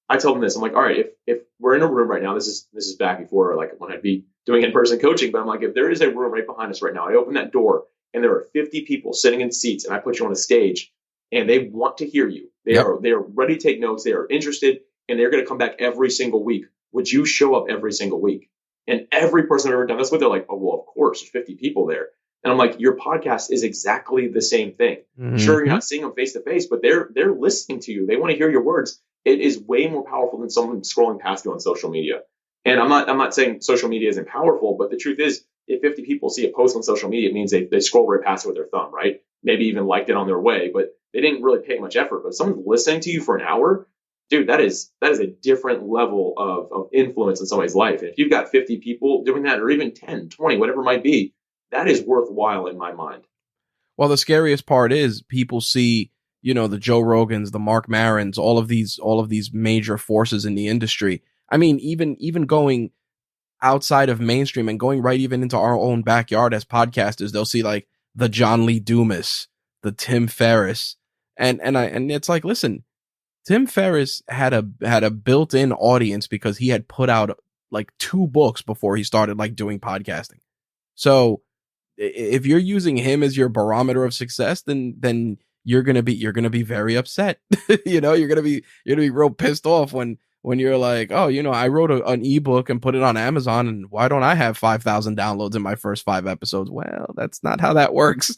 I tell them this. I'm like, all right, if we're in a room right now, this is back before, like, when I'd be doing in-person coaching, but I'm like, if there is a room right behind us right now, I open that door and there are 50 people sitting in seats, and I put you on a stage, and they want to hear you. They are ready to take notes. They are interested, and they're going to come back every single week. Would you show up every single week? And every person I've ever done this with, they're like, oh, well, of course, there's 50 people there. And I'm like, your podcast is exactly the same thing. Mm-hmm. Sure, you're not seeing them face to face, but they're listening to you. They want to hear your words. It is way more powerful than someone scrolling past you on social media. And I'm not saying social media isn't powerful, but the truth is, if 50 people see a post on social media, it means they scroll right past it with their thumb, right? Maybe even liked it on their way, but they didn't really pay much effort. But if someone's listening to you for an hour, dude, that is a different level of influence in somebody's life. And if you've got 50 people doing that, or even 10, 20, whatever it might be, that is worthwhile in my mind. Well, the scariest part is people see, the Joe Rogans, the Mark Marons, all of these major forces in the industry. I mean, even going outside of mainstream and going right even into our own backyard as podcasters, they'll see like the John Lee Dumas, the Tim Ferriss, and it's like, listen, Tim Ferriss had a built-in audience because he had put out like 2 books before he started like doing podcasting. So if you're using him as your barometer of success, then you're gonna be very upset. You're gonna be real pissed off when you're like, oh, I wrote an ebook and put it on Amazon, and why don't I have 5,000 downloads in my first 5 episodes? Well, that's not how that works.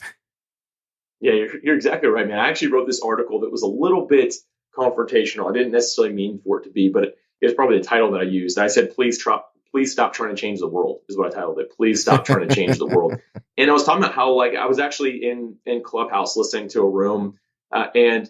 Yeah, you're exactly right, man. I actually wrote this article that was a little bit confrontational. I didn't necessarily mean for it to be, but it's probably the title that I used. I said, please stop trying to change the world, is what I titled it. Please stop trying to change the world. And I was talking about how, like, I was actually in Clubhouse listening to a room, and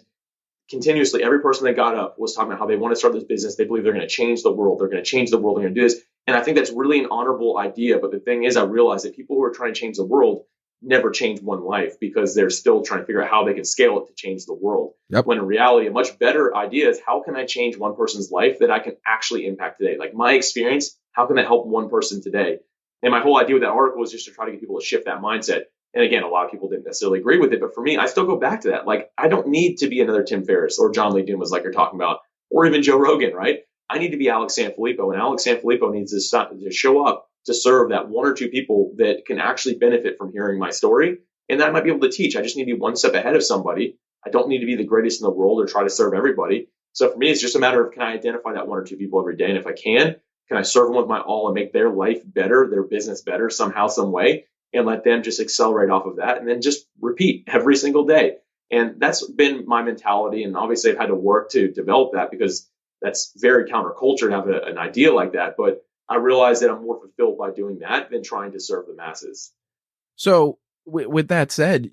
continuously every person that got up was talking about how they want to start this business. They believe they're going to change the world. They're going to change the world. They're going to do this. And I think that's really an honorable idea. But the thing is, I realized that people who are trying to change the world never change one life, because they're still trying to figure out how they can scale it to change the world. Yep. When in reality, a much better idea is, how can I change one person's life that I can actually impact today? Like, my experience, how can that help one person today? And my whole idea with that article was just to try to get people to shift that mindset. And again, a lot of people didn't necessarily agree with it, but for me, I still go back to that. Like, I don't need to be another Tim Ferriss or John Lee Dumas, like you're talking about, or even Joe Rogan, right? I need to be Alex Sanfilippo, and Alex Sanfilippo needs to show up to serve that 1 or 2 people that can actually benefit from hearing my story, and that I might be able to teach. I just need to be one step ahead of somebody. I don't need to be the greatest in the world or try to serve everybody. So for me, it's just a matter of, can I identify that 1 or 2 people every day? And if I can I serve them with my all and make their life better, their business better somehow, some way, and let them just accelerate off of that, and then just repeat every single day. And that's been my mentality. And obviously I've had to work to develop that, because that's very counterculture to have an idea like that. But I realize that I'm more fulfilled by doing that than trying to serve the masses. So with that said,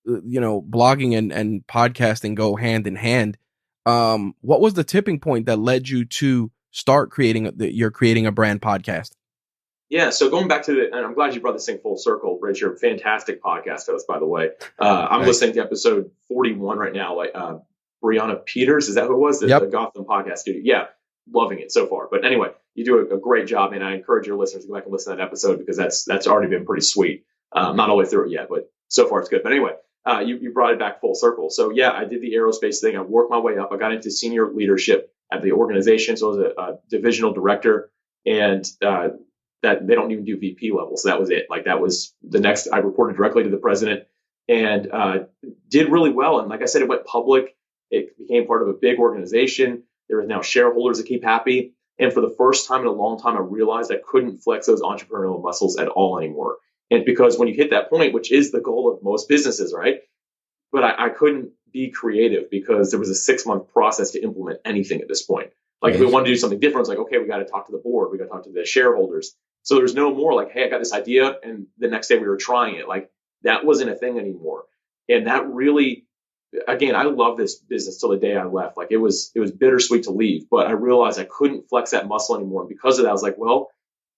blogging and podcasting go hand in hand. What was the tipping point that led you to start creating a brand podcast? Yeah, so going back to and I'm glad you brought this thing full circle, Rich. You're a fantastic podcast host, by the way. I'm listening to episode 41 right now, Brianna Peters. Is that who it was? The Yep. Gotham podcast studio. Yeah. Loving it so far. But anyway, you do a great job, and I encourage your listeners to go back and listen to that episode because that's already been pretty sweet. Not all the way through it yet, but so far it's good. But anyway, you brought it back full circle. So yeah, I did the aerospace thing. I worked my way up. I got into senior leadership at the organization. So I was a divisional director, and that they don't even do VP level. So that was it. Like that was the next. I reported directly to the president and did really well. And like I said, it went public. It became part of a big organization. There are now shareholders that keep happy. And for the first time in a long time, I realized I couldn't flex those entrepreneurial muscles at all anymore. And because when you hit that point, which is the goal of most businesses, right? But I couldn't be creative because there was a 6-month process to implement anything at this point. Like if we wanted to do something different, it's like, okay, we got to talk to the board. We got to talk to the shareholders. So there's no more like, hey, I got this idea. And the next day we were trying it. Like that wasn't a thing anymore. And that really, again, I love this business till the day I left. Like it was bittersweet to leave, but I realized I couldn't flex that muscle anymore. And because of that, I was like, well,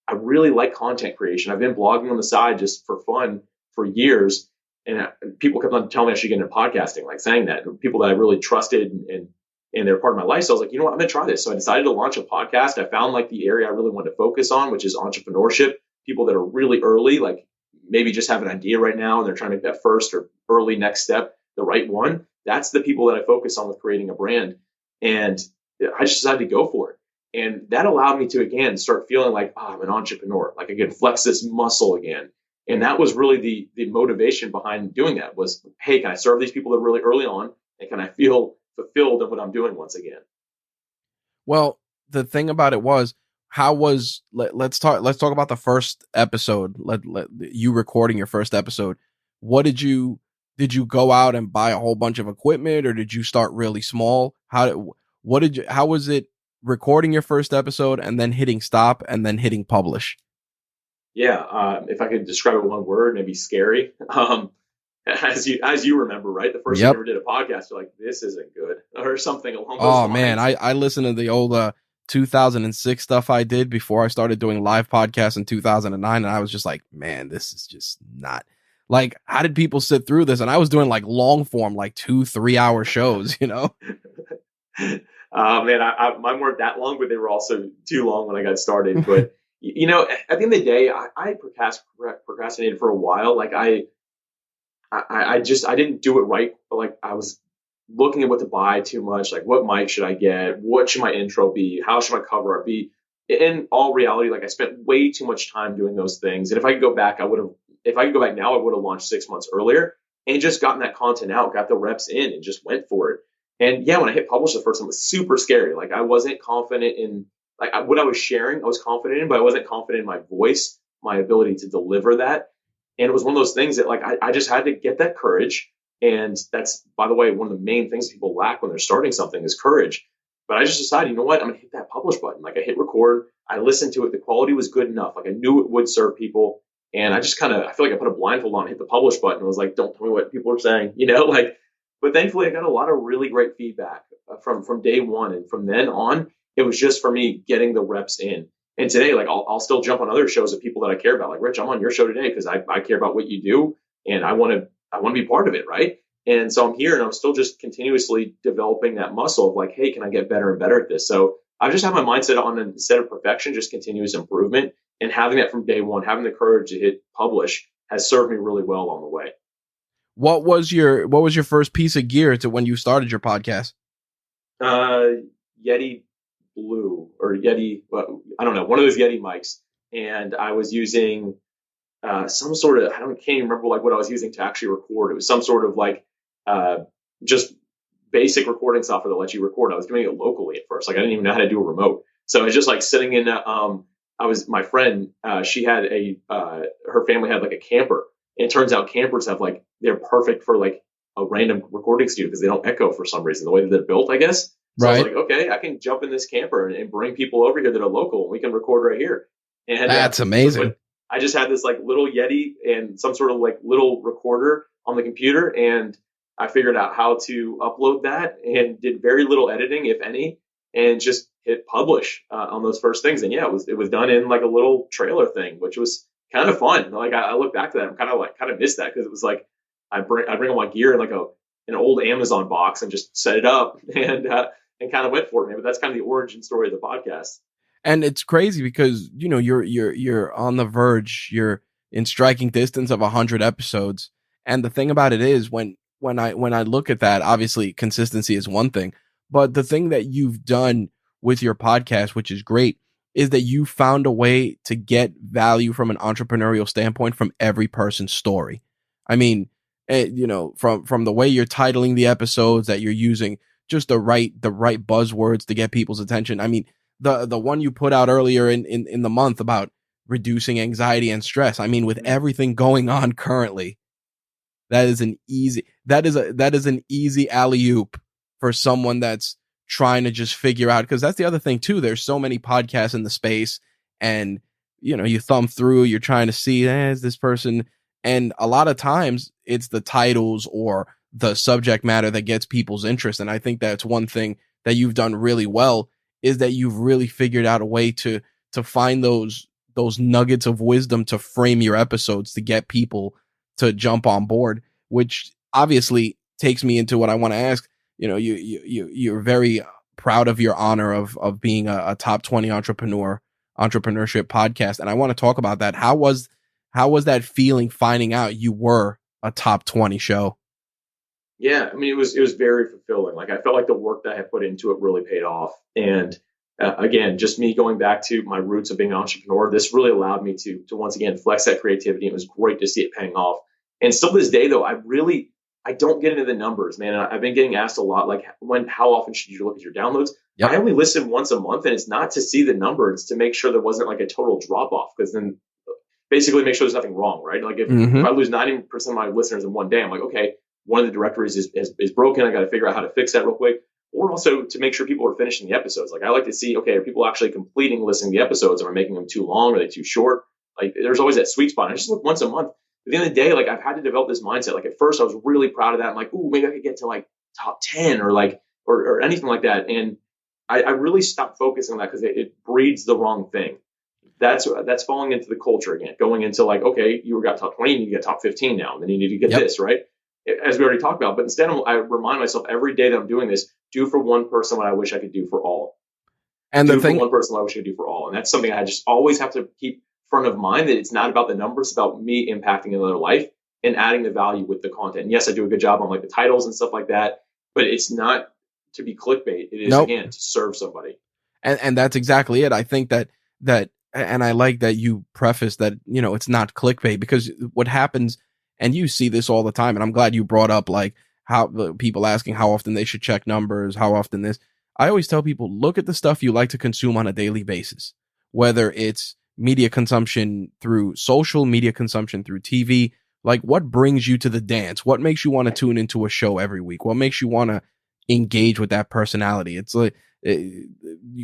I really like content creation. I've been blogging on the side just for fun for years. And people kept on telling me I should get into podcasting, like saying that. People that I really trusted and they're part of my life. So I was like, you know what, I'm going to try this. So I decided to launch a podcast. I found like the area I really wanted to focus on, which is entrepreneurship. People that are really early, like maybe just have an idea right now and they're trying to make that first or early next step, the right one. That's the people that I focus on with creating a brand. And I just decided to go for it. And that allowed me to, again, start feeling like, I'm an entrepreneur. Like I can flex this muscle again. And that was really the motivation behind doing that was, hey, can I serve these people that are really early on? And can I feel fulfilled in what I'm doing once again? Well, the thing about it was, let's talk about the first episode. Let you recording your first episode. What did you go out and buy a whole bunch of equipment, or did you start really small? How was it recording your first episode and then hitting stop and then hitting publish? Yeah. If I could describe it one word, maybe scary. As you remember, right? The first time you ever did a podcast, you're like, this isn't good, or something along those lines. Oh man, I listened to the old 2006 stuff I did before I started doing live podcasts in 2009, and I was just like, man, this is just not like, how did people sit through this? And I was doing like long form, like 2-3 hour shows, you know? Man, mine weren't that long, but they were also too long when I got started. But you know, at the end of the day, I procrastinated for a while. Like I didn't do it right. Like I was looking at what to buy too much. Like what mic should I get? What should my intro be? How should my cover art be? In all reality, like I spent way too much time doing those things. And if I could go back, if I could go back now, I would have launched 6 months earlier and just gotten that content out, got the reps in and just went for it. And yeah, when I hit publish the first time, it was super scary. Like I wasn't confident in like what I was sharing. I was confident in, but I wasn't confident in my voice, my ability to deliver that. And it was one of those things that like I just had to get that courage. And that's, by the way, one of the main things people lack when they're starting something is courage. But I just decided, you know what, I'm gonna hit that publish button. Like I hit record, I listened to it, the quality was good enough. Like I knew it would serve people. And I just I feel like I put a blindfold on, hit the publish button. And was like, don't tell me what people are saying, you know, like, but thankfully I got a lot of really great feedback from day one. And from then on, it was just for me getting the reps in. And today, like I'll still jump on other shows of people that I care about. Like Rich, I'm on your show today because I care about what you do and I want to be part of it, right? And so I'm here and I'm still just continuously developing that muscle of like, hey, can I get better and better at this? So I just have my mindset on, instead of perfection, just continuous improvement. And having that from day one, having the courage to hit publish has served me really well along the way. What was your first piece of gear to when you started your podcast? Yeti Blue or Yeti, I don't know, one of those Yeti mics. And I was using some sort of, can't even remember like what I was using to actually record. It was some sort of like just basic recording software that lets you record. I was doing it locally at first. Like I didn't even know how to do a remote. So I was just like sitting in my friend, she had her family had like a camper. And it turns out campers have like, they're perfect for like a random recording studio because they don't echo for some reason, the way that they're built, I guess. So right. I was like, okay, I can jump in this camper and bring people over here that are local and we can record right here. And that's amazing. So I just had this like little Yeti and some sort of like little recorder on the computer. And I figured out how to upload that and did very little editing, if any, and just hit publish on those first things. And yeah, it was done in like a little trailer thing, which was kind of fun. Like I look back to that, I'm kind of miss that because it was like I bring all my gear in like a an old Amazon box and just set it up and kind of went for it. But that's kind of the origin story of the podcast. And it's crazy because, you know, you're on the verge, you're in striking distance of 100 episodes. And the thing about it is when I look at that, obviously consistency is one thing, but the thing that you've done with your podcast, which is great, is that you found a way to get value from an entrepreneurial standpoint from every person's story. I mean, you know, from the way you're titling the episodes, that you're using just the right buzzwords to get people's attention. I mean, the one you put out earlier in the month about reducing anxiety and stress. I mean, with everything going on currently, that is an easy alley-oop for someone that's trying to just figure out, because that's the other thing too. There's so many podcasts in the space, and you know, you thumb through, you're trying to see, is this person, and a lot of times it's the titles or the subject matter that gets people's interest. And I think that's one thing that you've done really well, is that you've really figured out a way to find those nuggets of wisdom to frame your episodes to get people to jump on board, which obviously takes me into what I want to ask. You know, you're very proud of your honor of being a top 20 entrepreneurship podcast. And I want to talk about that. How was that feeling finding out you were a top 20 show? Yeah, I mean, it was very fulfilling. Like, I felt like the work that I had put into it really paid off. And again, just me going back to my roots of being an entrepreneur, this really allowed me to once again flex that creativity. It was great to see it paying off. And still to this day, though, I don't get into the numbers, man. And I've been getting asked a lot, like, how often should you look at your downloads? Yep. I only listen once a month, and it's not to see the numbers, to make sure there wasn't like a total drop off, because then basically make sure there's nothing wrong, right? Like if I lose 90% of my listeners in one day, I'm like, okay, one of the directories is broken. I got to figure out how to fix that real quick. Or also to make sure people are finishing the episodes. Like, I like to see, okay, are people actually completing listening to the episodes? Am I making them too long? Are they too short? Like, there's always that sweet spot. I just look once a month. At the end of the day, like, I've had to develop this mindset. Like, at first I was really proud of that. I'm like, ooh, maybe I could get to like top 10 or like, or anything like that. And I really stopped focusing on that, because it breeds the wrong thing. That's falling into the culture again, going into like, okay, you got top 20, you need to get top 15 now, and then you need to get this, right? As we already talked about. But instead, I remind myself every day that I'm doing this, do for one person what I wish I could do for all. And do for one person what I wish I could do for all. And that's something I just always have to keep front of mind, that it's not about the numbers, it's about me impacting another life and adding the value with the content. And yes, I do a good job on like the titles and stuff like that, but it's not to be clickbait. It is, again, to serve somebody. And that's exactly it. I think that, and I like that you preface that, you know, it's not clickbait, because what happens, and you see this all the time, and I'm glad you brought up like how the people asking how often they should check numbers, how often this. I always tell people, look at the stuff you like to consume on a daily basis, whether it's media consumption through social media, consumption through TV. Like, what brings you to the dance? What makes you want to tune into a show every week? What makes you want to engage with that personality? It's like,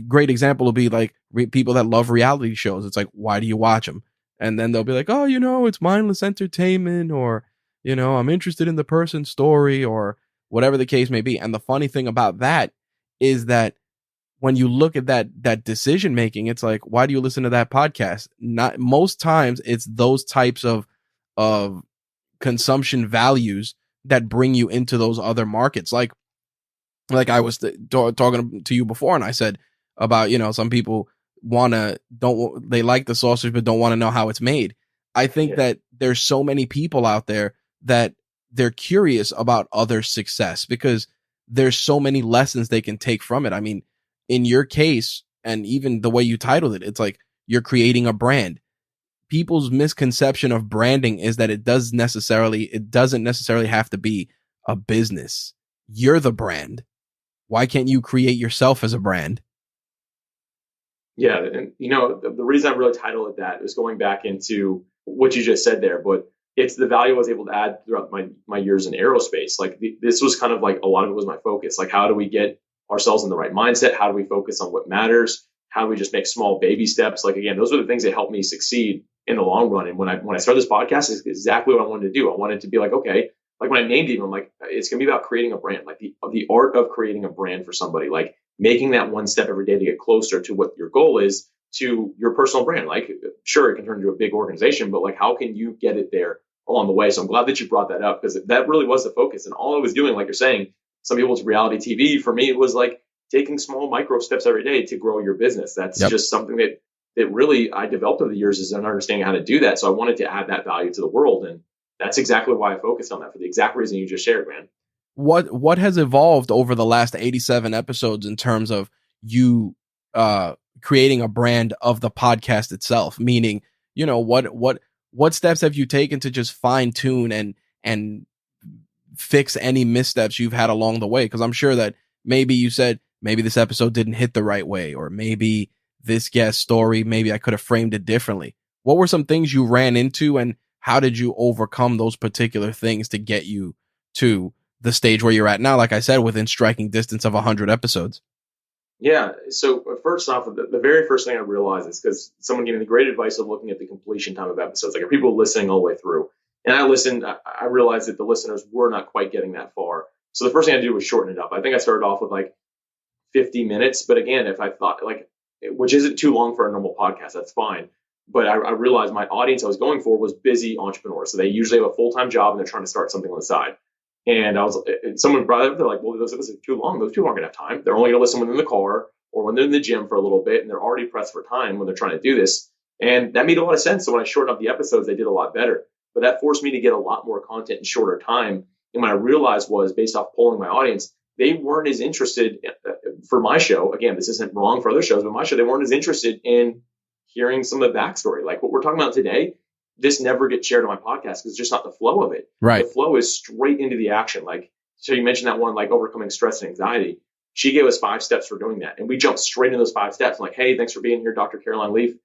great example will be like people that love reality shows. It's like, why do you watch them? And then they'll be like, oh, you know, it's mindless entertainment, or, you know, I'm interested in the person's story, or whatever the case may be. And the funny thing about that is that when you look at that decision making, it's like, why do you listen to that podcast? Not most times it's those types of consumption values that bring you into those other markets. Like I was talking to you before, and I said about, you know, some people they like the sausage but don't want to know how it's made. I think that there's so many people out there that they're curious about other success, because there's so many lessons they can take from it. I mean, in your case, and even the way you titled it, it's like you're creating a brand. People's misconception of branding is that it doesn't necessarily have to be a business. You're the brand. Why can't you create yourself as a brand? Yeah, and you know, the reason I really titled it that is going back into what you just said there, but it's the value I was able to add throughout my years in aerospace. Like, this was kind of like, a lot of it was my focus. Like, how do we get ourselves in the right mindset? How do we focus on what matters? How do we just make small baby steps? Like, again, those are the things that help me succeed in the long run. And when I started this podcast, it's exactly what I wanted to do. I wanted to be like, okay, like when I named it, I'm like, it's going to be about creating a brand, like the art of creating a brand for somebody, like making that one step every day to get closer to what your goal is, to your personal brand. Like, sure, it can turn into a big organization, but like, how can you get it there along the way. So I'm glad that you brought that up, because that really was the focus. And all I was doing, like you're saying, some people's reality TV, for me, it was like taking small micro steps every day to grow your business. That's Yep. just something that really I developed over the years, is an understanding how to do that. So I wanted to add that value to the world. And that's exactly why I focused on that, for the exact reason you just shared, man. What has evolved over the last 87 episodes in terms of you creating a brand of the podcast itself? Meaning, what steps have you taken to just fine tune and fix any missteps you've had along the way? Because I'm sure that maybe you said maybe this episode didn't hit the right way, or maybe this guest story, maybe I could have framed it differently. What were some things you ran into, and how did you overcome those particular things to get you to the stage where you're at now, like I said, within striking distance of 100 episodes? Yeah. So first off, the very first thing I realized is, because someone gave me the great advice of looking at the completion time of episodes. Like, are people listening all the way through? And I listened. I realized that the listeners were not quite getting that far. So the first thing I did was shorten it up. I think I started off with like 50 minutes. But again, if I thought like, which isn't too long for a normal podcast, that's fine. But I realized my audience I was going for was busy entrepreneurs. So they usually have a full-time job and they're trying to start something on the side. And someone brought it up. They're like, well, those episodes are too long. Those people aren't going to have time. They're only going to listen when they're in the car or when they're in the gym for a little bit, and they're already pressed for time when they're trying to do this. And that made a lot of sense. So when I shortened up the episodes, they did a lot better. But that forced me to get a lot more content in shorter time. And what I realized was, based off polling my audience, they weren't as interested for my show. Again, this isn't wrong for other shows, but my show, they weren't as interested in hearing some of the backstory. Like what we're talking about today, this never gets shared on my podcast because it's just not the flow of it. Right. The flow is straight into the action. Like, so you mentioned that one, like overcoming stress and anxiety. She gave us 5 steps for doing that. And we jumped straight into those 5 steps. Like, hey, thanks for being here, Dr. Caroline Leaf.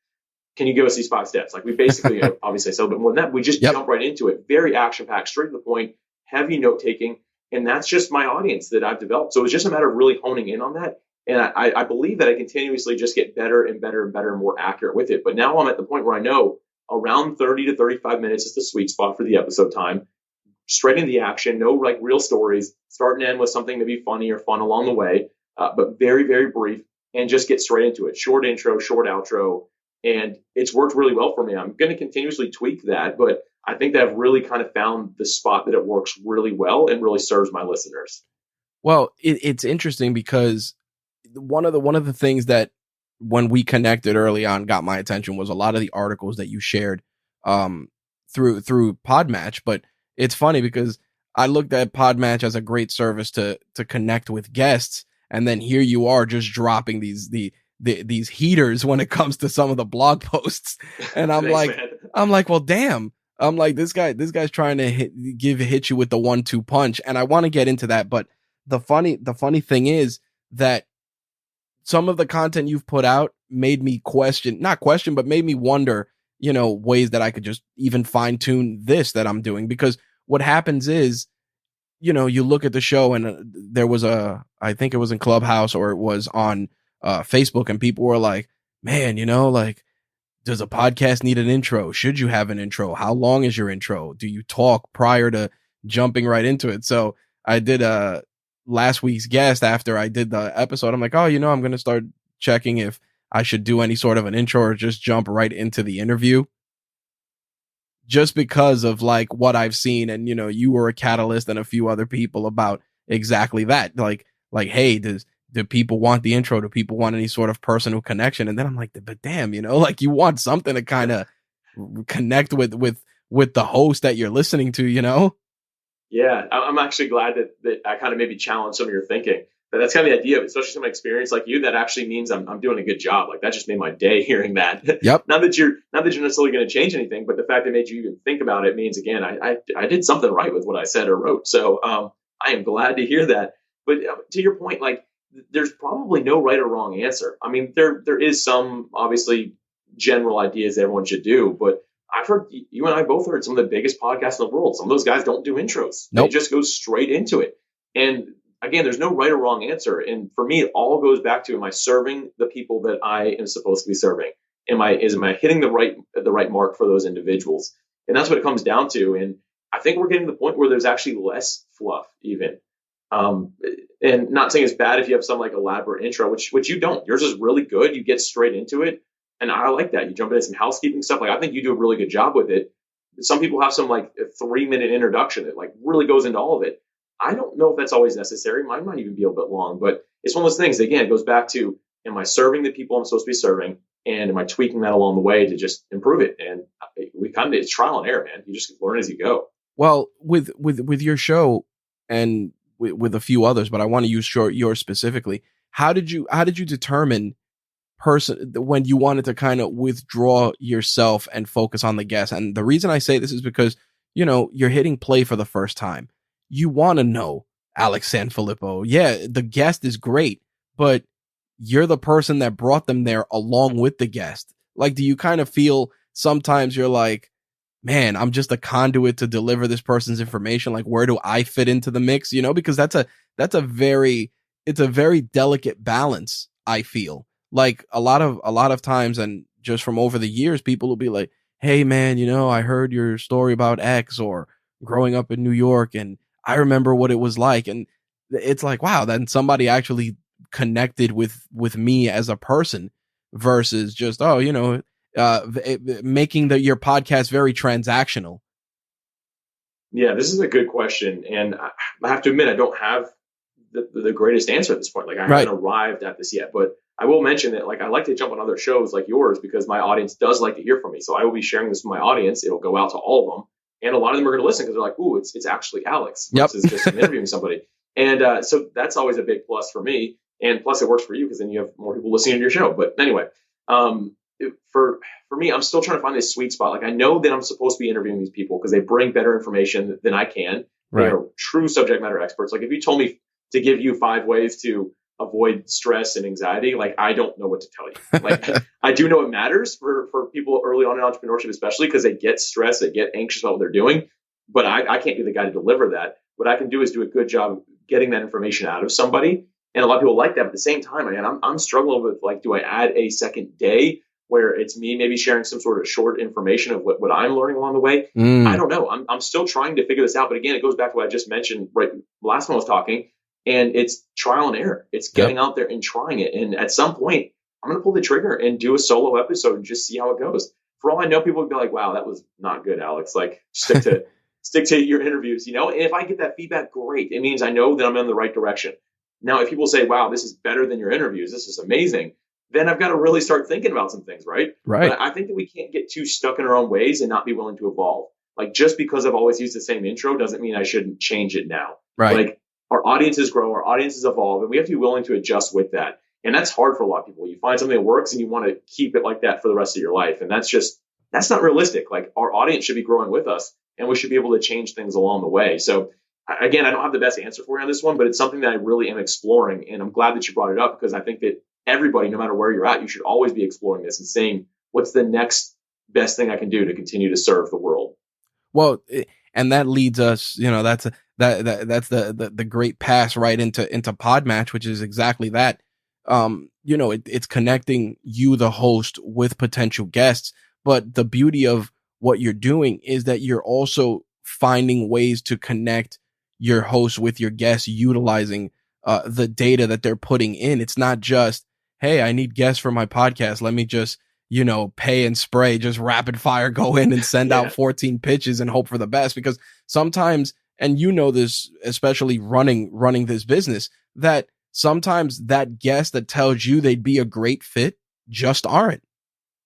Can you give us these 5 steps? Like, we basically, obviously I said a bit more than that. We just jump right into it. Very action packed, straight to the point, heavy note taking. And that's just my audience that I've developed. So it's just a matter of really honing in on that. And I believe that I continuously just get better and better and better and more accurate with it. But now I'm at the point where I know around 30 to 35 minutes is the sweet spot for the episode time. Straight into the action, no like real stories, start and end with something maybe funny or fun along the way, but very, very brief, and just get straight into it. Short intro, short outro. And it's worked really well for me. I'm going to continuously tweak that, but I think that I've really kind of found the spot that it works really well and really serves my listeners. Well, it's interesting because one of the things that when we connected early on got my attention was a lot of the articles that you shared through PodMatch. But it's funny because I looked at PodMatch as a great service to connect with guests, and then here you are just dropping these heaters when it comes to some of the blog posts, and I'm like, well, damn. I'm like, this guy's trying to hit you with the 1-2 punch, and I want to get into that. But the funny thing is that some of the content you've put out made me but made me wonder, ways that I could just even fine tune this that I'm doing. Because what happens is, you look at the show and there was I think it was in Clubhouse or it was on Facebook, and people were like, man, like, does a podcast need an intro? Should you have an intro? How long is your intro? Do you talk prior to jumping right into it? So I did last week's guest after I did the episode. I'm like, oh, I'm going to start checking if I should do any sort of an intro or just jump right into the interview. Just because of like what I've seen. And, you were a catalyst and a few other people about exactly that. Like, hey, do people want the intro? Do people want any sort of personal connection? And then I'm like, but damn, like you want something to kind of connect with the host that you're listening to, Yeah, I'm actually glad that I kind of maybe challenged some of your thinking. But that's kind of the idea of it, especially some experience like you. That actually means I'm doing a good job. Like that just made my day hearing that. Yep. Not that you're necessarily going to change anything, but the fact that it made you even think about it means, again, I did something right with what I said or wrote. So I am glad to hear that. But to your point, like there's probably no right or wrong answer. I mean, there is some obviously general ideas that everyone should do, but I've heard, you and I both heard some of the biggest podcasts in the world. Some of those guys don't do intros. Nope. They just go straight into it. And again, there's no right or wrong answer. And for me, it all goes back to, am I serving the people that I am supposed to be serving? Am I hitting the right mark for those individuals? And that's what it comes down to. And I think we're getting to the point where there's actually less fluff even. And not saying it's bad if you have some like elaborate intro, which you don't. Yours is really good. You get straight into it. And I like that. You jump into some housekeeping stuff. Like I think you do a really good job with it. some people have some like a 3-minute introduction that like really goes into all of it. I don't know if that's always necessary. Mine might even be a bit long, but it's one of those things. Again, it goes back to, am I serving the people I'm supposed to be serving? And am I tweaking that along the way to just improve it? And it's trial and error, man. You just learn as you go. Well, with your show and with a few others, but I want to use yours specifically. How did you determine when you wanted to kind of withdraw yourself and focus on the guest? And the reason I say this is because, you're hitting play for the first time. You want to know Alex Sanfilippo. Yeah, the guest is great, but you're the person that brought them there along with the guest. Like, do you kind of feel sometimes you're like, man, I'm just a conduit to deliver this person's information. Like, where do I fit into the mix? Because it's a very delicate balance. I feel like a lot of times, and just from over the years, people will be like, hey man, I heard your story about X or growing up in New York, and I remember what it was like. And it's like, wow, then somebody actually connected with me as a person versus just, making your podcast very transactional. Yeah, this is a good question. And I have to admit, I don't have the greatest answer at this point. Like, I haven't arrived at this yet, but I will mention that, like, I like to jump on other shows like yours because my audience does like to hear from me. So I will be sharing this with my audience. It'll go out to all of them. And a lot of them are going to listen because they're like, ooh, it's actually Alex versus just interviewing somebody. And so that's always a big plus for me. And plus it works for you because then you have more people listening to your show. But anyway, for me, I'm still trying to find this sweet spot. Like, I know that I'm supposed to be interviewing these people because they bring better information than I can. They are true subject matter experts. Like, if you told me to give you 5 ways to avoid stress and anxiety, like, I don't know what to tell you. Like, I do know it matters for people early on in entrepreneurship, especially because they get stressed, they get anxious about what they're doing. But I can't be the guy to deliver that. What I can do is do a good job getting that information out of somebody. And a lot of people like that. But at the same time, again, I'm struggling with, like, do I add a second day where it's me maybe sharing some sort of short information of what I'm learning along the way? I don't know. I'm still trying to figure this out. But again, it goes back to what I just mentioned right last time I was talking. And it's trial and error. It's getting out there and trying it. And at some point, I'm going to pull the trigger and do a solo episode and just see how it goes. For all I know, people would be like, wow, that was not good, Alex. Like, stick to your interviews, And if I get that feedback, great. It means I know that I'm in the right direction. Now, if people say, wow, this is better than your interviews, this is amazing, then I've got to really start thinking about some things, right? But I think that we can't get too stuck in our own ways and not be willing to evolve. Like, just because I've always used the same intro doesn't mean I shouldn't change it now. Like, our audiences grow, our audiences evolve, and we have to be willing to adjust with that. And that's hard for a lot of people. You find something that works and you want to keep it like that for the rest of your life. And that's not realistic. Like, our audience should be growing with us and we should be able to change things along the way. So again, I don't have the best answer for you on this one, but it's something that I really am exploring. And I'm glad that you brought it up because I think that everybody, no matter where you're at, you should always be exploring this and saying, what's the next best thing I can do to continue to serve the world? Well, and that leads us, that's the great pass right into PodMatch, which is exactly that. It's connecting you, the host, with potential guests. But the beauty of what you're doing is that you're also finding ways to connect your host with your guests, utilizing the data that they're putting in. It's not just, hey, I need guests for my podcast. Let me just, pay and spray, just rapid fire go in and send out 14 pitches and hope for the best. Because sometimes, and this, especially running this business, that sometimes that guest that tells you they'd be a great fit just aren't.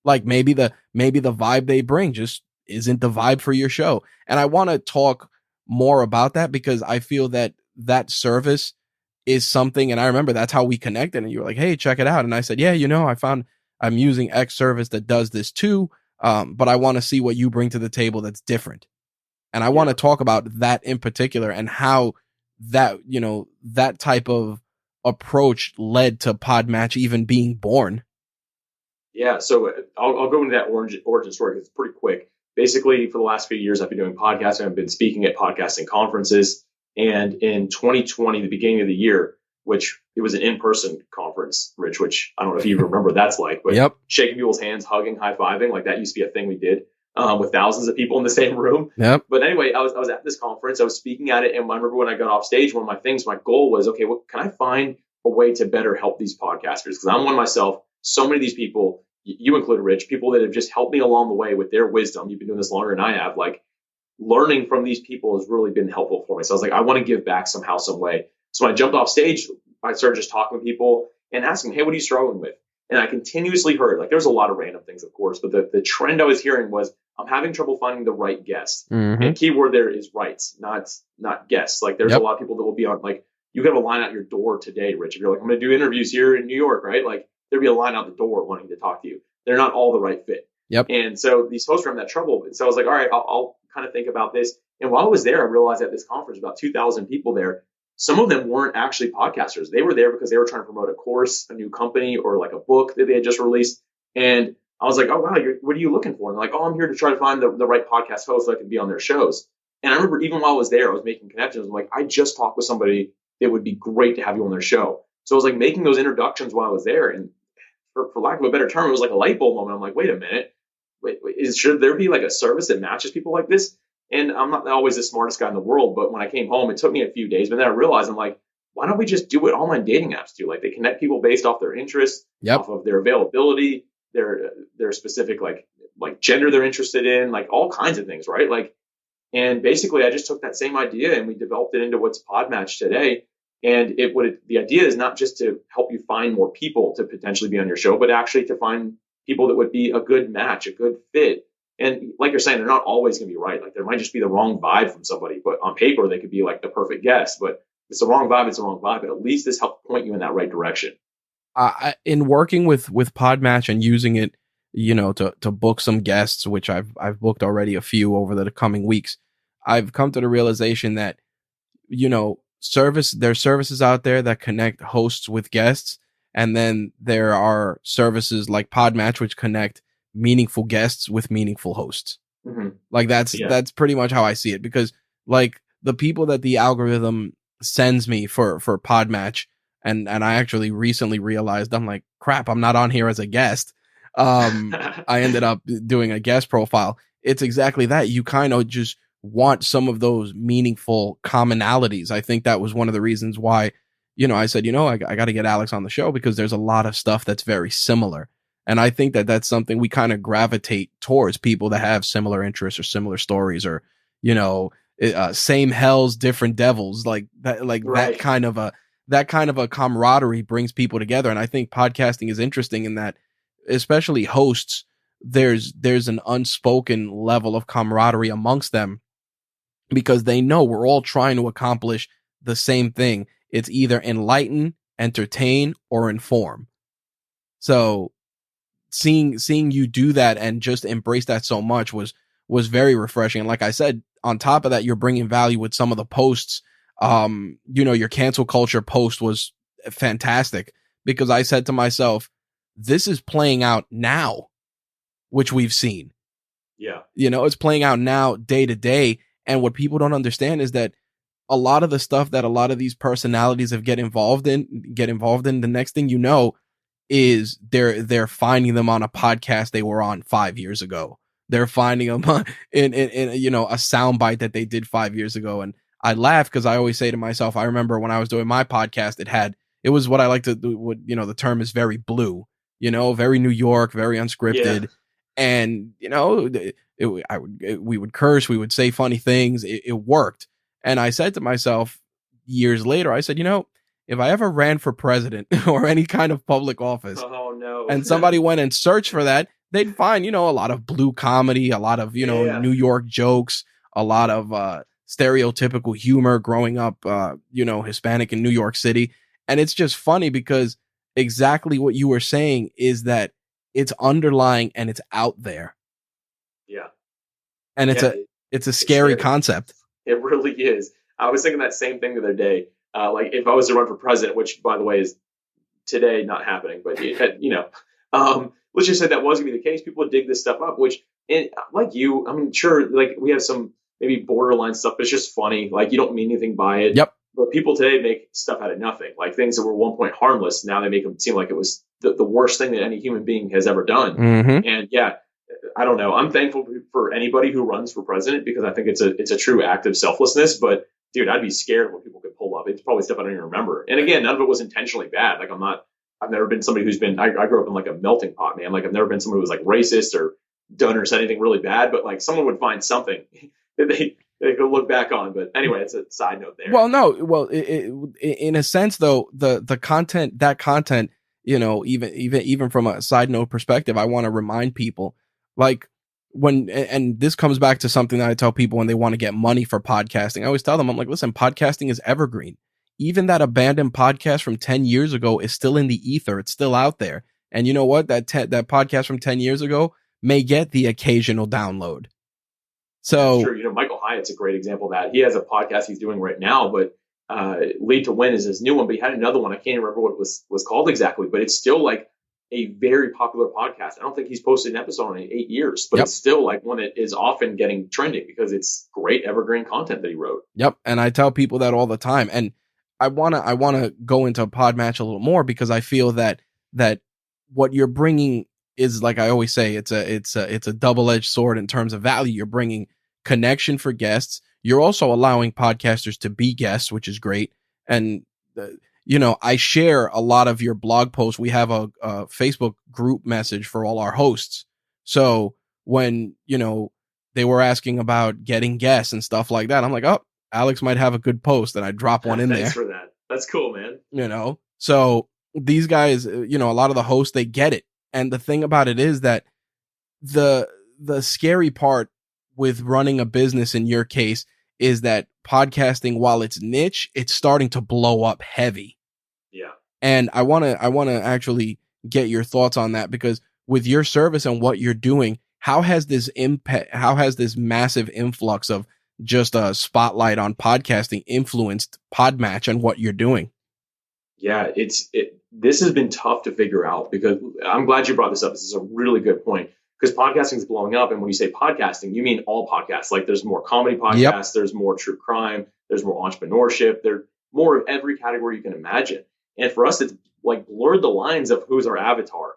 Like, maybe the vibe they bring just isn't the vibe for your show. And I want to talk more about that because I feel that service is something. And I remember that's how we connected, and you were like, hey, check it out. And I said, yeah, I found I'm using X service that does this too. But I want to see what you bring to the table that's different. And I want to talk about that in particular and how that, that type of approach led to PodMatch even being born. Yeah. So I'll go into that origin story because it's pretty quick. Basically, for the last few years, I've been doing podcasting. I've been speaking at podcasting conferences. And in 2020, the beginning of the year, which it was an in-person conference, Rich, which I don't know if you remember what that's like, but shaking people's hands, hugging, high-fiving, like that used to be a thing we did with thousands of people in the same room. But anyway, I was at this conference, I was speaking at it, and I remember when I got off stage, one of my goal was, okay, well, can I find a way to better help these podcasters? Because I'm one myself. So many of these people you included, Rich, people that have just helped me along the way with their wisdom. You've been doing this longer than I have. Like, learning from these people has really been helpful for me. So I was like, I want to give back somehow, some way. So when I jumped off stage, I started just talking with people and asking, hey, what are you struggling with? And I continuously heard, like, there's a lot of random things, of course, but the trend I was hearing was, I'm having trouble finding the right guest. Mm-hmm. And key word there is rights, not guests. Like, there's a lot of people that will be on, like, you have a line out your door today, Rich. If you're like, I'm going to do interviews here in New York, right? Like, there'd be a line out the door wanting to talk to you. They're not all the right fit. Yep. And so these hosts were having that trouble. And so I was like, all right, I'll kind of think about this. And while I was there, I realized at this conference, about 2,000 people there, some of them weren't actually podcasters. They were there because they were trying to promote a course, a new company, or like a book that they had just released. And I was like, oh, wow, what are you looking for? And they're like, oh, I'm here to try to find the right podcast host so I can be on their shows. And I remember even while I was there, I was making connections. I'm like, I just talked with somebody that would be great to have you on their show. So I was like making those introductions while I was there. And for lack of a better term, it was like a light bulb moment. I'm like, wait a minute. Should there be like a service that matches people like this? And I'm not always the smartest guy in the world, but when I came home, it took me a few days. But then I realized, I'm like, why don't we just do what online dating apps do? Like, they connect people based off their interests, off of their availability, their specific like gender they're interested in, like all kinds of things, right? Like, and basically I just took that same idea and we developed it into what's PodMatch today. And the idea is not just to help you find more people to potentially be on your show, but actually to find people that would be a good match, a good fit. And like you're saying, they're not always going to be right. Like, there might just be the wrong vibe from somebody, but on paper they could be like the perfect guest. But if it's the wrong vibe, it's the wrong vibe. But at least this helped point you in that right direction. In working with PodMatch and using it, to book some guests, which I've booked already a few over the coming weeks, I've come to the realization that, there's services out there that connect hosts with guests. And then there are services like PodMatch, which connect meaningful guests with meaningful hosts. Mm-hmm. Like, that's pretty much how I see it, because like the people that the algorithm sends me for PodMatch, and I actually recently realized, I'm like, crap, I'm not on here as a guest. I ended up doing a guest profile. It's exactly that. You kind of just want some of those meaningful commonalities. I think that was one of the reasons why, I said, I got to get Alex on the show, because there's a lot of stuff that's very similar. And I think that that's something we kind of gravitate towards, people that have similar interests or similar stories, or, same hells, different devils, like that, that kind of a camaraderie brings people together. And I think podcasting is interesting in that, especially hosts, there's an unspoken level of camaraderie amongst them, because they know we're all trying to accomplish the same thing. It's either enlighten, entertain, or inform. So seeing you do that and just embrace that so much was very refreshing. And like I said, on top of that, you're bringing value with some of the posts. Your cancel culture post was fantastic, because I said to myself, this is playing out now, which we've seen. Yeah. It's playing out now, day to day. And what people don't understand is that a lot of the stuff that a lot of these personalities get involved in, the next thing you know is they're finding them on a podcast they were on 5 years ago. They're finding them in a soundbite that they did 5 years ago. And I laugh, because I always say to myself, I remember when I was doing my podcast, it was what I like to do. The term is very blue, very New York, very unscripted. Yeah. And, we would curse, we would say funny things. It worked. And I said to myself years later, I said, if I ever ran for president or any kind of public office, and somebody went and searched for that, they'd find, a lot of blue comedy, a lot of, New York jokes, a lot of stereotypical humor growing up, Hispanic in New York City. And it's just funny, because exactly what you were saying is that it's underlying and it's out there. Yeah. And it's a scary concept. It really is. I was thinking that same thing the other day. Like, if I was to run for president, which, by the way, is today not happening, but let's just say that was going to be the case, people would dig this stuff up, which, and like you, I mean, sure, like, we have some maybe borderline stuff, but it's just funny. Like, you don't mean anything by it. Yep. But people today make stuff out of nothing. Like, things that were one point harmless, now they make them seem like it was the worst thing that any human being has ever done. Mm-hmm. And yeah, I don't know. I'm thankful for anybody who runs for president, because I think it's a true act of selflessness. But dude, I'd be scared what people could pull up. It's probably stuff I don't even remember. And again, none of it was intentionally bad. Like, I'm not I've never been somebody who's been, I grew up in like a melting pot, man. Like I've never been somebody who was like racist or done or said anything really bad, but like someone would find something that they could look back on. But anyway, it's a side note there. Well, no, well, in a sense though, the content, that content, you know, even from a side note perspective, I want to remind people, like, when, and this comes back to something that I tell people when they want to get money for podcasting. I always tell them, I'm like, listen, podcasting is evergreen. Even that abandoned podcast from 10 years ago is still in the ether. It's still out there. And you know what? That podcast from 10 years ago may get the occasional download. So sure, you know, Michael Hyatt's a great example of that. He has a podcast he's doing right now, but Lead to Win is his new one. But he had another one. I can't remember what it was called exactly, but it's still like a very popular podcast. I don't think he's posted an episode in 8 years, but it's still like one that is often getting trending because it's great evergreen content that he wrote. Yep, and I tell people that all the time. And I wanna go into PodMatch a little more because I feel that what you're bringing is, like I always say, it's a double-edged sword in terms of value. You're bringing connection for guests. You're also allowing podcasters to be guests, which is great. And you know, I share a lot of your blog posts. We have a Facebook group message for all our hosts. So when, you know, they were asking about getting guests and stuff like that, I'm like, oh, Alex might have a good post, and I drop one in there. Thanks for that. That's cool, man. You know, so these guys, you know, a lot of the hosts, they get it. And the thing about it is that the scary part with running a business in your case is that podcasting, while it's niche, it's starting to blow up heavy. Yeah. And I want to actually get your thoughts on that, because with your service and what you're doing, how has this massive influx of just a spotlight on podcasting influenced PodMatch and what you're doing? Yeah, this has been tough to figure out, because I'm glad you brought this up. This is a really good point, because podcasting is blowing up. And when you say podcasting, you mean all podcasts. Like there's more comedy podcasts, there's more true crime, there's more entrepreneurship, there's more of every category you can imagine. And for us, it's like blurred the lines of who's our avatar.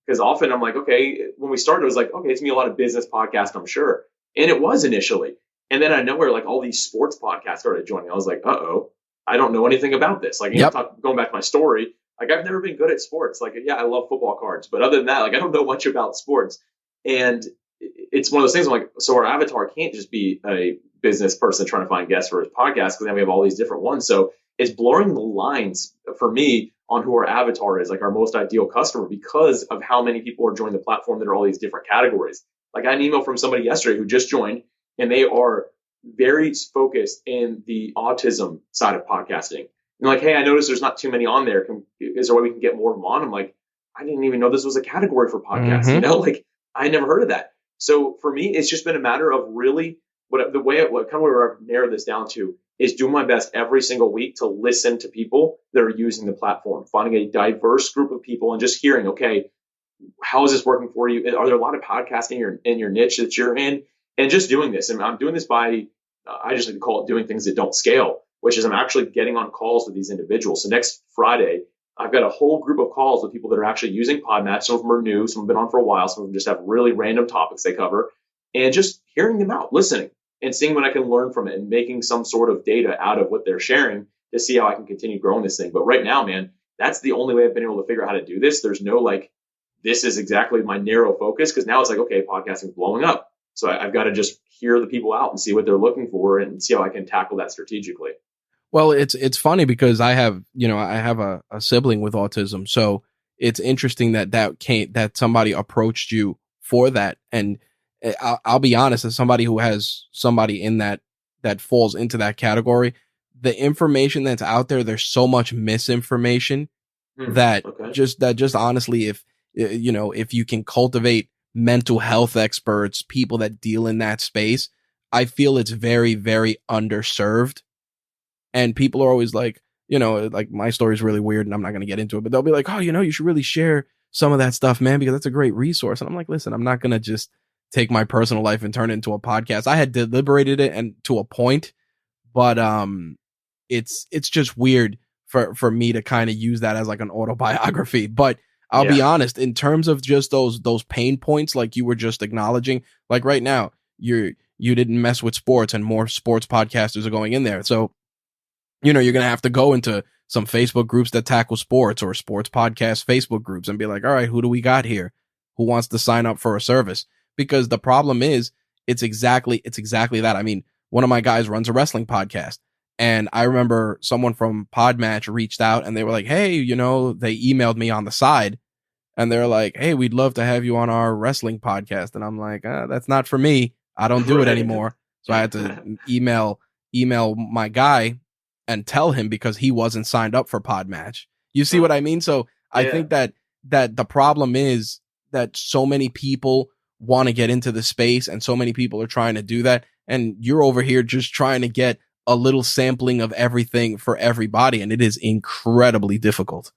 Because often I'm like, okay, when we started, it was like, okay, it's me a lot of business podcasts, I'm sure. And it was initially. And then I know where like all these sports podcasts started joining. I was like, uh-oh, I don't know anything about this. Like, you know, going back to my story, like I've never been good at sports. Like, yeah, I love football cards, but other than that, like I don't know much about sports. And it's one of those things I'm like, so our avatar can't just be a business person trying to find guests for his podcast, because then we have all these different ones. So it's blurring the lines for me on who our avatar is, like our most ideal customer, because of how many people are joining the platform that are all these different categories. Like I had an email from somebody yesterday who just joined, and they are very focused in the autism side of podcasting. And like, hey, I noticed there's not too many on there. Is there a way we can get more of them on? I'm like, I didn't even know this was a category for podcasts. You know, like I never heard of that. So for me, it's just been a matter of really what I've narrowed this down to is doing my best every single week to listen to people that are using the platform, finding a diverse group of people and just hearing, okay, how is this working for you? Are there a lot of podcasts in your niche that you're in? And just doing this. And I'm doing this by, I just like to call it doing things that don't scale, which is I'm actually getting on calls with these individuals. So next Friday, I've got a whole group of calls with people that are actually using PodMatch. Some of them are new, some have been on for a while, some of them just have really random topics they cover, and just hearing them out, listening, and seeing what I can learn from it and making some sort of data out of what they're sharing to see how I can continue growing this thing. But right now, man, that's the only way I've been able to figure out how to do this. There's no like, this is exactly my narrow focus, because now it's like, okay, podcasting is blowing up. So I've got to just hear the people out and see what they're looking for and see how I can tackle that strategically. Well, it's funny because I have a sibling with autism. So it's interesting that somebody approached you for that. And I'll be honest, as somebody who has somebody in that falls into that category, the information that's out there, there's so much misinformation that just honestly, if you can cultivate mental health experts, people that deal in that space, I feel it's very, very underserved. And people are always like, like my story is really weird and I'm not going to get into it, but they'll be like, oh, you should really share some of that stuff, man, because that's a great resource. And I'm like, listen, I'm not going to just take my personal life and turn it into a podcast. I had deliberated it and to a point, but it's just weird for me to kind of use that as like an autobiography. But I'll be honest, in terms of just those pain points, like you were just acknowledging, like right now, you didn't mess with sports and more sports podcasters are going in there. So, you're going to have to go into some Facebook groups that tackle sports or sports podcast Facebook groups and be like, all right, who do we got here? Who wants to sign up for a service? Because the problem is it's exactly that. I mean, one of my guys runs a wrestling podcast, and I remember someone from PodMatch reached out and they were like, hey, they emailed me on the side and they're like, hey, we'd love to have you on our wrestling podcast. And I'm like, that's not for me. I don't do it anymore. So I had to email my guy and tell him because he wasn't signed up for PodMatch. You see what I mean? So I think that the problem is that so many people want to get into the space and so many people are trying to do that. And you're over here just trying to get a little sampling of everything for everybody. And it is incredibly difficult.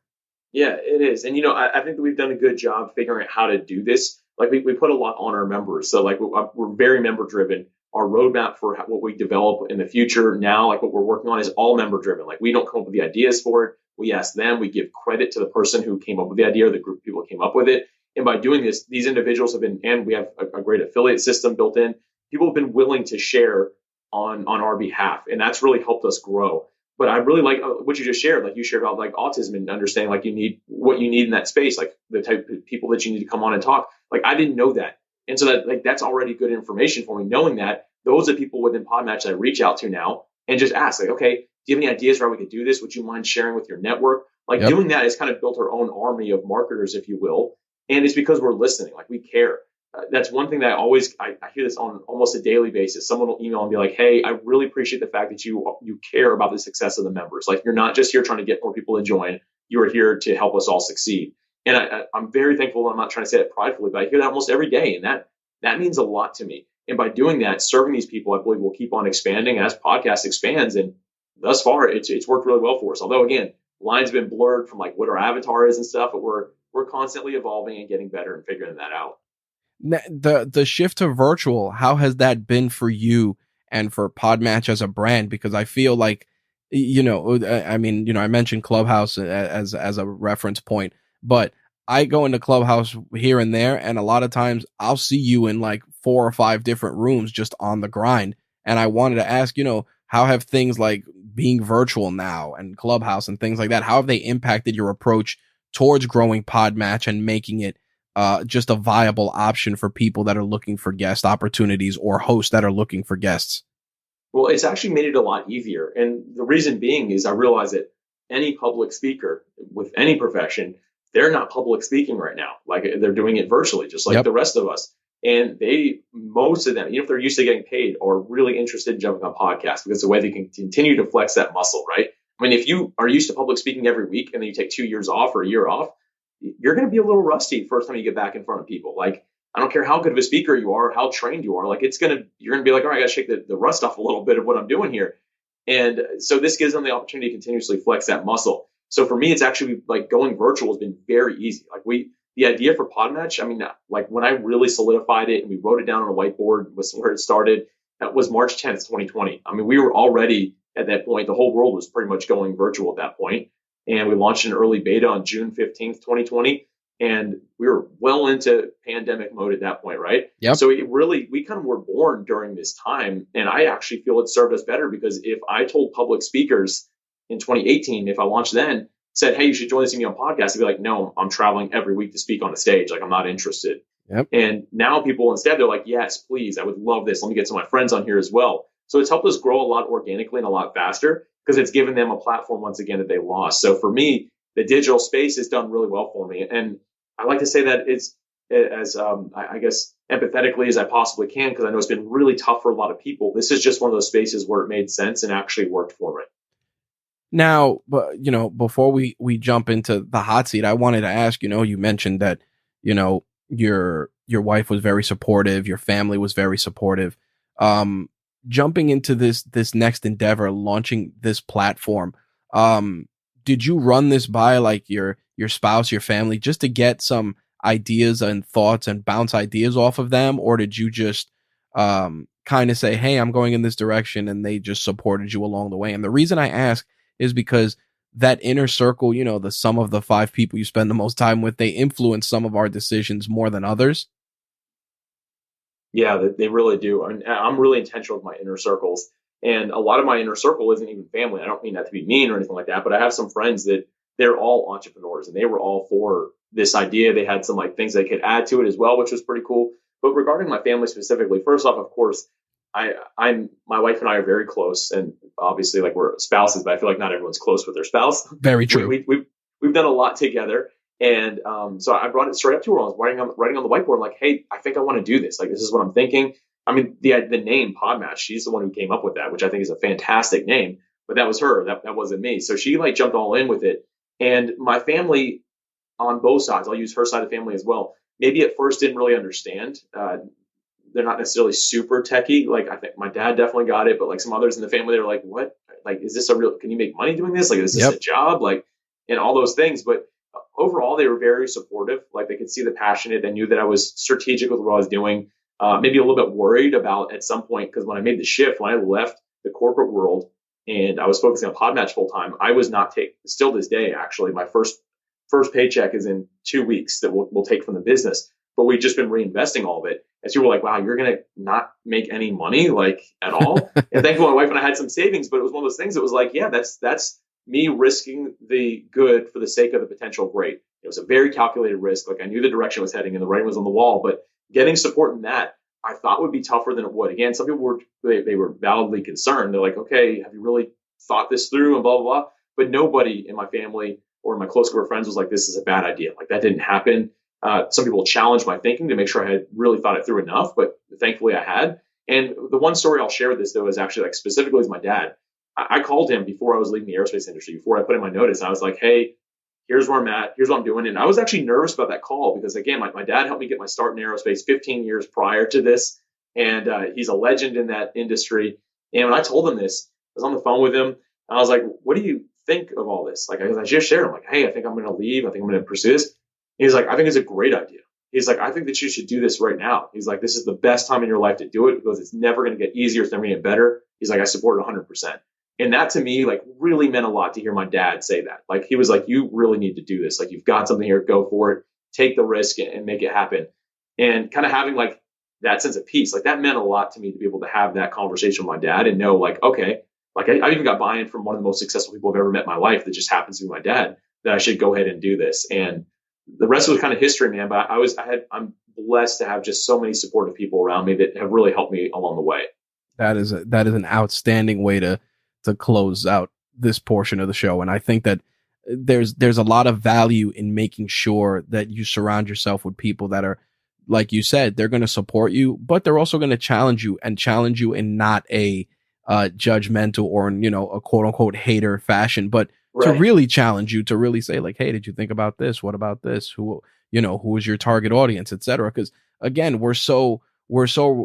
Yeah, it is. And, I think that we've done a good job figuring out how to do this. Like we put a lot on our members. So like we're very member driven. Our roadmap for what we develop in the future now, like what we're working on is all member driven. Like we don't come up with the ideas for it. We ask them, we give credit to the person who came up with the idea or the group of people who came up with it. And by doing this, these individuals have been, and we have a great affiliate system built in. People have been willing to share on our behalf. And that's really helped us grow. But I really like what you just shared. Like you shared about like autism and understanding like you need what you need in that space, like the type of people that you need to come on and talk. Like I didn't know that. And so that's already good information for me. Knowing that, those are people within PodMatch that I reach out to now and just ask like, okay, do you have any ideas for how we could do this? Would you mind sharing with your network? Like doing that has kind of built our own army of marketers, if you will. And it's because we're listening, like we care. That's one thing that I hear this on almost a daily basis. Someone will email and be like, hey, I really appreciate the fact that you care about the success of the members. Like you're not just here trying to get more people to join. You are here to help us all succeed. And I'm very thankful. I'm not trying to say it pridefully, but I hear that almost every day. And that means a lot to me. And by doing that, serving these people, I believe will keep on expanding as podcast expands. And thus far, it's worked really well for us. Although, again, lines have been blurred from like what our avatar is and stuff, but we're constantly evolving and getting better and figuring that out. The shift to virtual, how has that been for you and for PodMatch as a brand? Because I feel like, I mentioned Clubhouse as a reference point, but I go into Clubhouse here and there, and a lot of times I'll see you in like 4 or 5 different rooms just on the grind. And I wanted to ask, how have things like being virtual now and Clubhouse and things like that, how have they impacted your approach towards growing PodMatch and making it just a viable option for people that are looking for guest opportunities or hosts that are looking for guests? Well, it's actually made it a lot easier. And the reason being is I realize that any public speaker with any profession, they're not public speaking right now. Like they're doing it virtually, just like the rest of us. And most of them, even if they're used to getting paid, are really interested in jumping on podcasts because it's a way they can continue to flex that muscle, right? I mean, if you are used to public speaking every week and then you take 2 years off or a year off, you're going to be a little rusty first time you get back in front of people. Like, I don't care how good of a speaker you are, how trained you are. Like, you're going to be like, all right, I got to shake the rust off a little bit of what I'm doing here. And so this gives them the opportunity to continuously flex that muscle. So for me, it's actually like going virtual has been very easy. Like the idea for PodMatch, I mean, like when I really solidified it and we wrote it down on a whiteboard was where it started. That was March 10th, 2020. I mean, we were already at that point. The whole world was pretty much going virtual at that point. And we launched an early beta on June 15th, 2020. And we were well into pandemic mode at that point, right? Yep. So we kind of were born during this time. And I actually feel it served us better because if I told public speakers in 2018, if I launched then, said, hey, you should join this me on podcast, I'd be like, no, I'm traveling every week to speak on a stage. Like, I'm not interested. Yep. And now people instead, they're like, yes, please, I would love this. Let me get some of my friends on here as well. So it's helped us grow a lot organically and a lot faster because it's given them a platform once again that they lost. So for me, the digital space has done really well for me. And I like to say that it's as, I guess, empathetically as I possibly can, because I know it's been really tough for a lot of people. This is just one of those spaces where it made sense and actually worked for me. Now, but before we jump into the hot seat, I wanted to ask, you mentioned that, your wife was very supportive, your family was very supportive. Jumping into this next endeavor, launching this platform, did you run this by like your spouse, your family, just to get some ideas and thoughts and bounce ideas off of them? Or did you just kind of say, hey, I'm going in this direction, and they just supported you along the way? And the reason I ask is because that inner circle, the sum of the 5 people you spend the most time with, they influence some of our decisions more than others. Yeah, they really do. I mean, I'm really intentional with my inner circles. And a lot of my inner circle isn't even family. I don't mean that to be mean or anything like that, but I have some friends that they're all entrepreneurs and they were all for this idea. They had some like things they could add to it as well, which was pretty cool. But regarding my family specifically, first off, of course, I'm my wife and I are very close, and obviously like we're spouses, but I feel like not everyone's close with their spouse. Very true. We've done a lot together, and so I brought it straight up to her. I was writing on the whiteboard, like, hey, I think I want to do this. Like, this is what I'm thinking. I mean, the name PodMatch, she's the one who came up with that, which I think is a fantastic name. But that was her. That wasn't me. So she like jumped all in with it. And my family on both sides, I'll use her side of the family as well. Maybe at first didn't really understand. They're not necessarily super techie. Like I think my dad definitely got it, but like some others in the family, they're like, what? Like, is this a real, can you make money doing this? Like, is this a job? Like, and all those things. But overall, they were very supportive. Like they could see the passion. They knew that I was strategic with what I was doing. Maybe a little bit worried about at some point, because when I made the shift, when I left the corporate world and I was focusing on PodMatch full time, I was not still this day, actually, my first paycheck is in 2 weeks that we'll take from the business, but we've just been reinvesting all of it. And so people were like, wow, you're going to not make any money like at all. And thankfully my wife and I had some savings, but it was one of those things that was like, yeah, that's me risking the good for the sake of the potential great. It was a very calculated risk. Like I knew the direction I was heading and the writing was on the wall, but getting support in that I thought would be tougher than it would. Again, some people they were validly concerned. They're like, okay, have you really thought this through and blah, blah, blah. But nobody in my family or my close group of friends was like, this is a bad idea. Like that didn't happen. Some people challenged my thinking to make sure I had really thought it through enough, but thankfully I had. And the one story I'll share with this though is actually like specifically with my dad. I called him before I was leaving the aerospace industry, before I put in my notice. I was like, hey, here's where I'm at. Here's what I'm doing. And I was actually nervous about that call because again, my dad helped me get my start in aerospace 15 years prior to this. And he's a legend in that industry. And when I told him this, I was on the phone with him. And I was like, what do you think of all this? Like, I just shared, I'm like, hey, I think I'm going to leave. I think I'm going to pursue this. He's like, I think it's a great idea. He's like, I think that you should do this right now. He's like, this is the best time in your life to do it because it's never going to get easier. It's never going to get better. He's like, I support it 100%. And that to me, like really meant a lot to hear my dad say that. Like, he was like, you really need to do this. Like, you've got something here, go for it, take the risk and make it happen. And kind of having like that sense of peace, like that meant a lot to me to be able to have that conversation with my dad and know like, okay, like I even got buy-in from one of the most successful people I've ever met in my life that just happens to be my dad, that I should go ahead and do this. And the rest was kind of history, man. But I'm blessed to have just so many supportive people around me that have really helped me along the way. That is an outstanding way to close out this portion of the show. And I think that there's a lot of value in making sure that you surround yourself with people that are, like you said, they're going to support you, but they're also going to challenge you in not a judgmental or, a quote unquote hater fashion, but to really challenge you, to really say like, hey, did you think about this? What about this? Who is your target audience, etc. Because again, we're so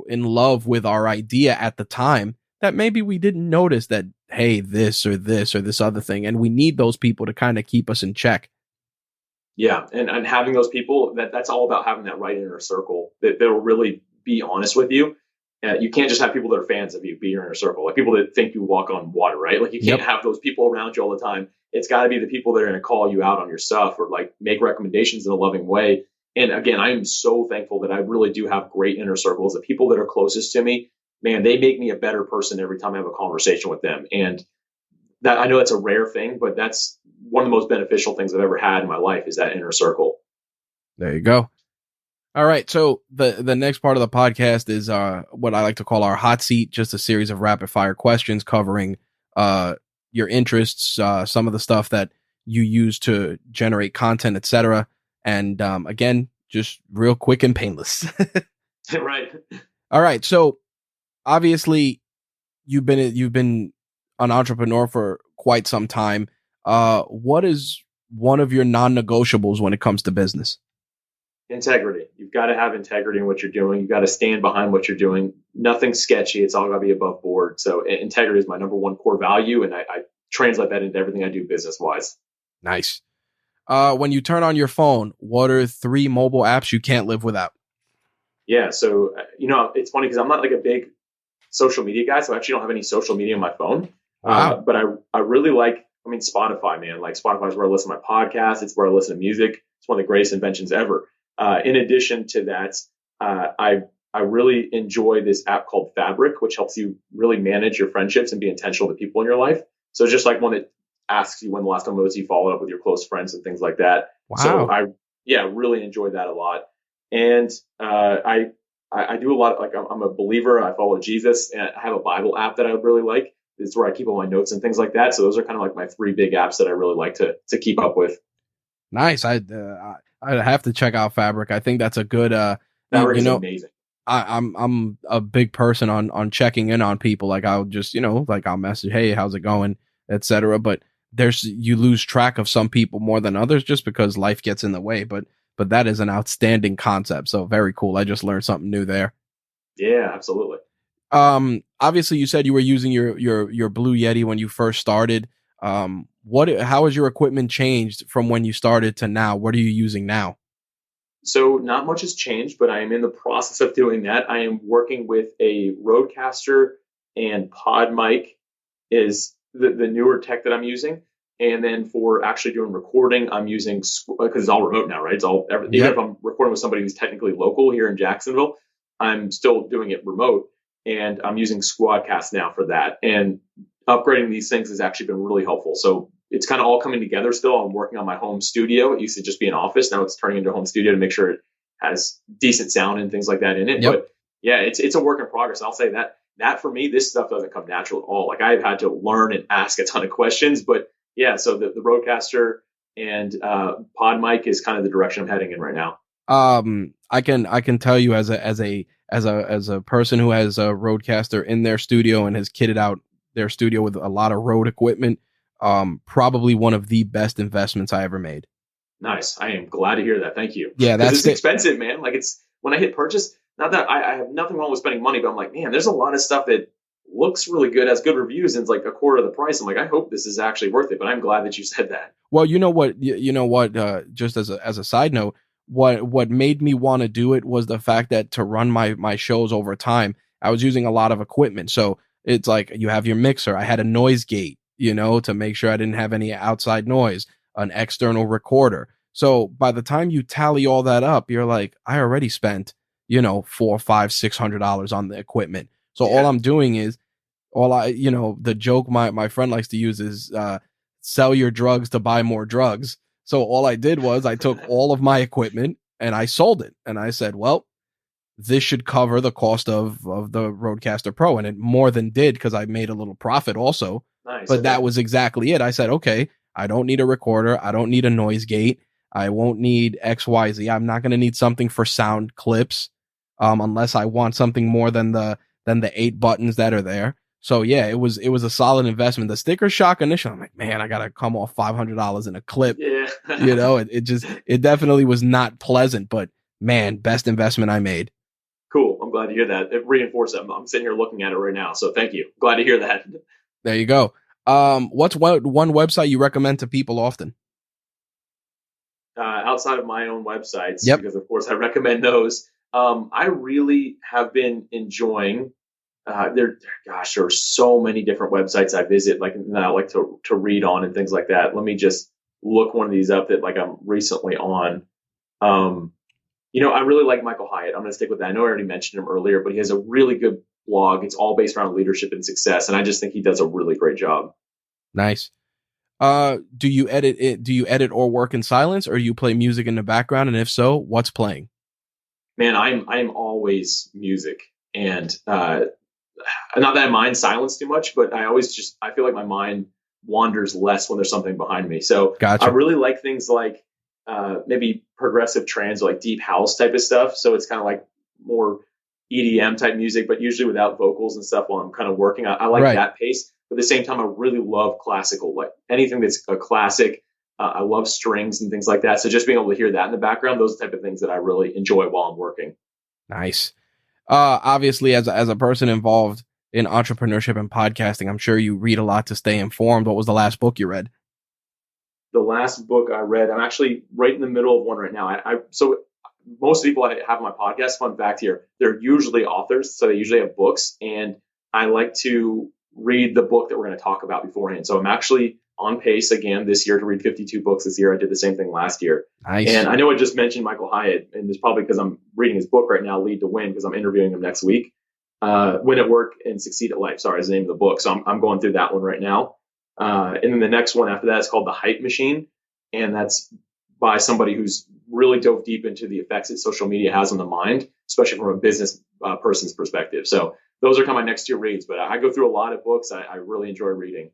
in love with our idea at the time that maybe we didn't notice that, hey, this or this other thing. And we need those people to kind of keep us in check. Yeah. And having those people, that's all about having that right inner circle that will really be honest with you. You can't just have people that are fans of you be your inner circle, like people that think you walk on water, right? Like you can't have those people around you all the time. It's got to be the people that are going to call you out on your stuff or like make recommendations in a loving way. And again, I am so thankful that I really do have great inner circles. The people that are closest to me, man, they make me a better person every time I have a conversation with them. And that, I know that's a rare thing, but that's one of the most beneficial things I've ever had in my life is that inner circle. There you go. All right. So the next part of the podcast is what I like to call our hot seat, just a series of rapid fire questions covering your interests, some of the stuff that you use to generate content, etc. And again, just real quick and painless. Right. All right. So obviously you've been an entrepreneur for quite some time. What is one of your non-negotiables when it comes to business? Integrity. You've got to have integrity in what you're doing. You've got to stand behind what you're doing. Nothing sketchy. It's all got to be above board. So integrity is my number one core value. And I translate that into everything I do business wise. Nice. When you turn on your phone, what are 3 mobile apps you can't live without? Yeah. So, it's funny because I'm not like a big social media guy. So I actually don't have any social media on my phone. Wow. But I really like, Spotify, man. Like Spotify is where I listen to my podcast. It's where I listen to music. It's one of the greatest inventions ever. In addition to that, I I really enjoy this app called Fabric, which helps you really manage your friendships and be intentional with people in your life. So it's just like one that asks you when the last time was you followed up with your close friends and things like that. So Wow. yeah, really enjoyed that a lot. And I do a lot. Like I'm a believer. I follow Jesus, and I have a Bible app that I really like. It's where I keep all my notes and things like that. So those are kind of like my three big apps that I really like to keep up with. Nice. I'd have to check out Fabric. I think that's a good Fabric you is know, amazing. I'm a big person on checking in on people. Like I'll just, like I'll message, hey, how's it going, etc. But you lose track of some people more than others just because life gets in the way. But that is an outstanding concept. So very cool. I just learned something new there. Yeah, absolutely. Obviously you said you were using your Blue Yeti when you first started. How has your equipment changed from when you started to now? What are you using now? So not much has changed, but I am in the process of doing that. I am working with a Rodecaster, and PodMatch is the newer tech that I'm using. And then for actually doing recording, I'm using, because it's all remote now, right? Even Yep. if I'm recording with somebody who's technically local here in Jacksonville, I'm still doing it remote, and I'm using Squadcast now for that. And upgrading these things has actually been really helpful. So it's kind of all coming together still. I'm working on my home studio. It used to just be an office. Now it's turning into a home studio to make sure it has decent sound and things like that in it. Yep. But yeah, it's a work in progress. I'll say that for me, this stuff doesn't come natural at all. Like I've had to learn and ask a ton of questions, but yeah, so the Rodecaster and PodMatch is kind of the direction I'm heading in right now. I can tell you as a person who has a Rodecaster in their studio and has kitted out their studio with a lot of Rode equipment, probably one of the best investments I ever made. Nice. I am glad to hear that. Thank you. Yeah, Because that's it's the expensive, man. Like it's when I hit purchase, not that I have nothing wrong with spending money, but I'm like, man, there's a lot of stuff that looks really good, has good reviews, and it's like a quarter of the price. I'm like, I hope this is actually worth it. But I'm glad that you said that. Well, you know what? Just as a side note, what made me want to do it was the fact that to run my shows over time, I was using a lot of equipment. So it's like you have your mixer. I had a noise gate, to make sure I didn't have any outside noise, an external recorder. So by the time you tally all that up, you're like, I already spent, four, five, $600 on the equipment. So all Yeah. I'm doing is the joke my friend likes to use is sell your drugs to buy more drugs. So all I did was I took all of my equipment and I sold it. And I said, well, this should cover the cost of the Rodecaster Pro. And it more than did because I made a little profit also. Nice. But Okay. that was exactly it. I said, okay, I don't need a recorder. I don't need a noise gate. I won't need XYZ. I'm not going to need something for sound clips unless I want something more than the 8 buttons that are there. So yeah, it was a solid investment. The sticker shock initially, I'm like, man, I gotta come off $500 in a clip. Yeah. It definitely was not pleasant, but man, best investment I made. Cool. I'm glad to hear that. It reinforced that. I'm sitting here looking at it right now. So thank you. Glad to hear that. There you go. What's one website you recommend to people often? Outside of my own websites, Yep. because of course I recommend those. I really have been enjoying. There are so many different websites I visit, like that I like to read on and things like that. Let me just look one of these up that like I'm recently on. Um, I really like Michael Hyatt. I'm going to stick with that. I know I already mentioned him earlier, but he has a really good blog. It's all based around leadership and success, and I just think he does a really great job. Nice. Do you edit it? Do you edit or work in silence, or you play music in the background? And if so, what's playing? Man, I'm always music, and not that I mind silence too much, but I feel like my mind wanders less when there's something behind me. So I Gotcha. really like things like maybe progressive trance or like deep house type of stuff. So it's kind of like more EDM type music, but usually without vocals and stuff while I'm kind of working. I like Right. that pace. But at the same time, I really love classical, like anything that's a classic. I love strings and things like that. So just being able to hear that in the background, those are the type of things that I really enjoy while I'm working. Nice. Obviously, as a person involved in entrepreneurship and podcasting, I'm sure you read a lot to stay informed. What was the last book you read? The last book I read, I'm actually right in the middle of one right now. So most people I have on my podcast, fun fact here, they're usually authors, so they usually have books, and I like to read the book that we're going to talk about beforehand. So I'm actually on pace again this year to read 52 books this year. I did the same thing last year. Nice. And I know I just mentioned Michael Hyatt, and it's probably because I'm reading his book right now, Lead to Win, because I'm interviewing him next week. Win at Work and Succeed at Life, sorry, is the name of the book. So I'm going through that one right now. And then the next one after that is called The Hype Machine. And that's by somebody who's really dove deep into the effects that social media has on the mind, especially from a business person's perspective. So those are kind of my next 2 reads, but I go through a lot of books. I really enjoy reading.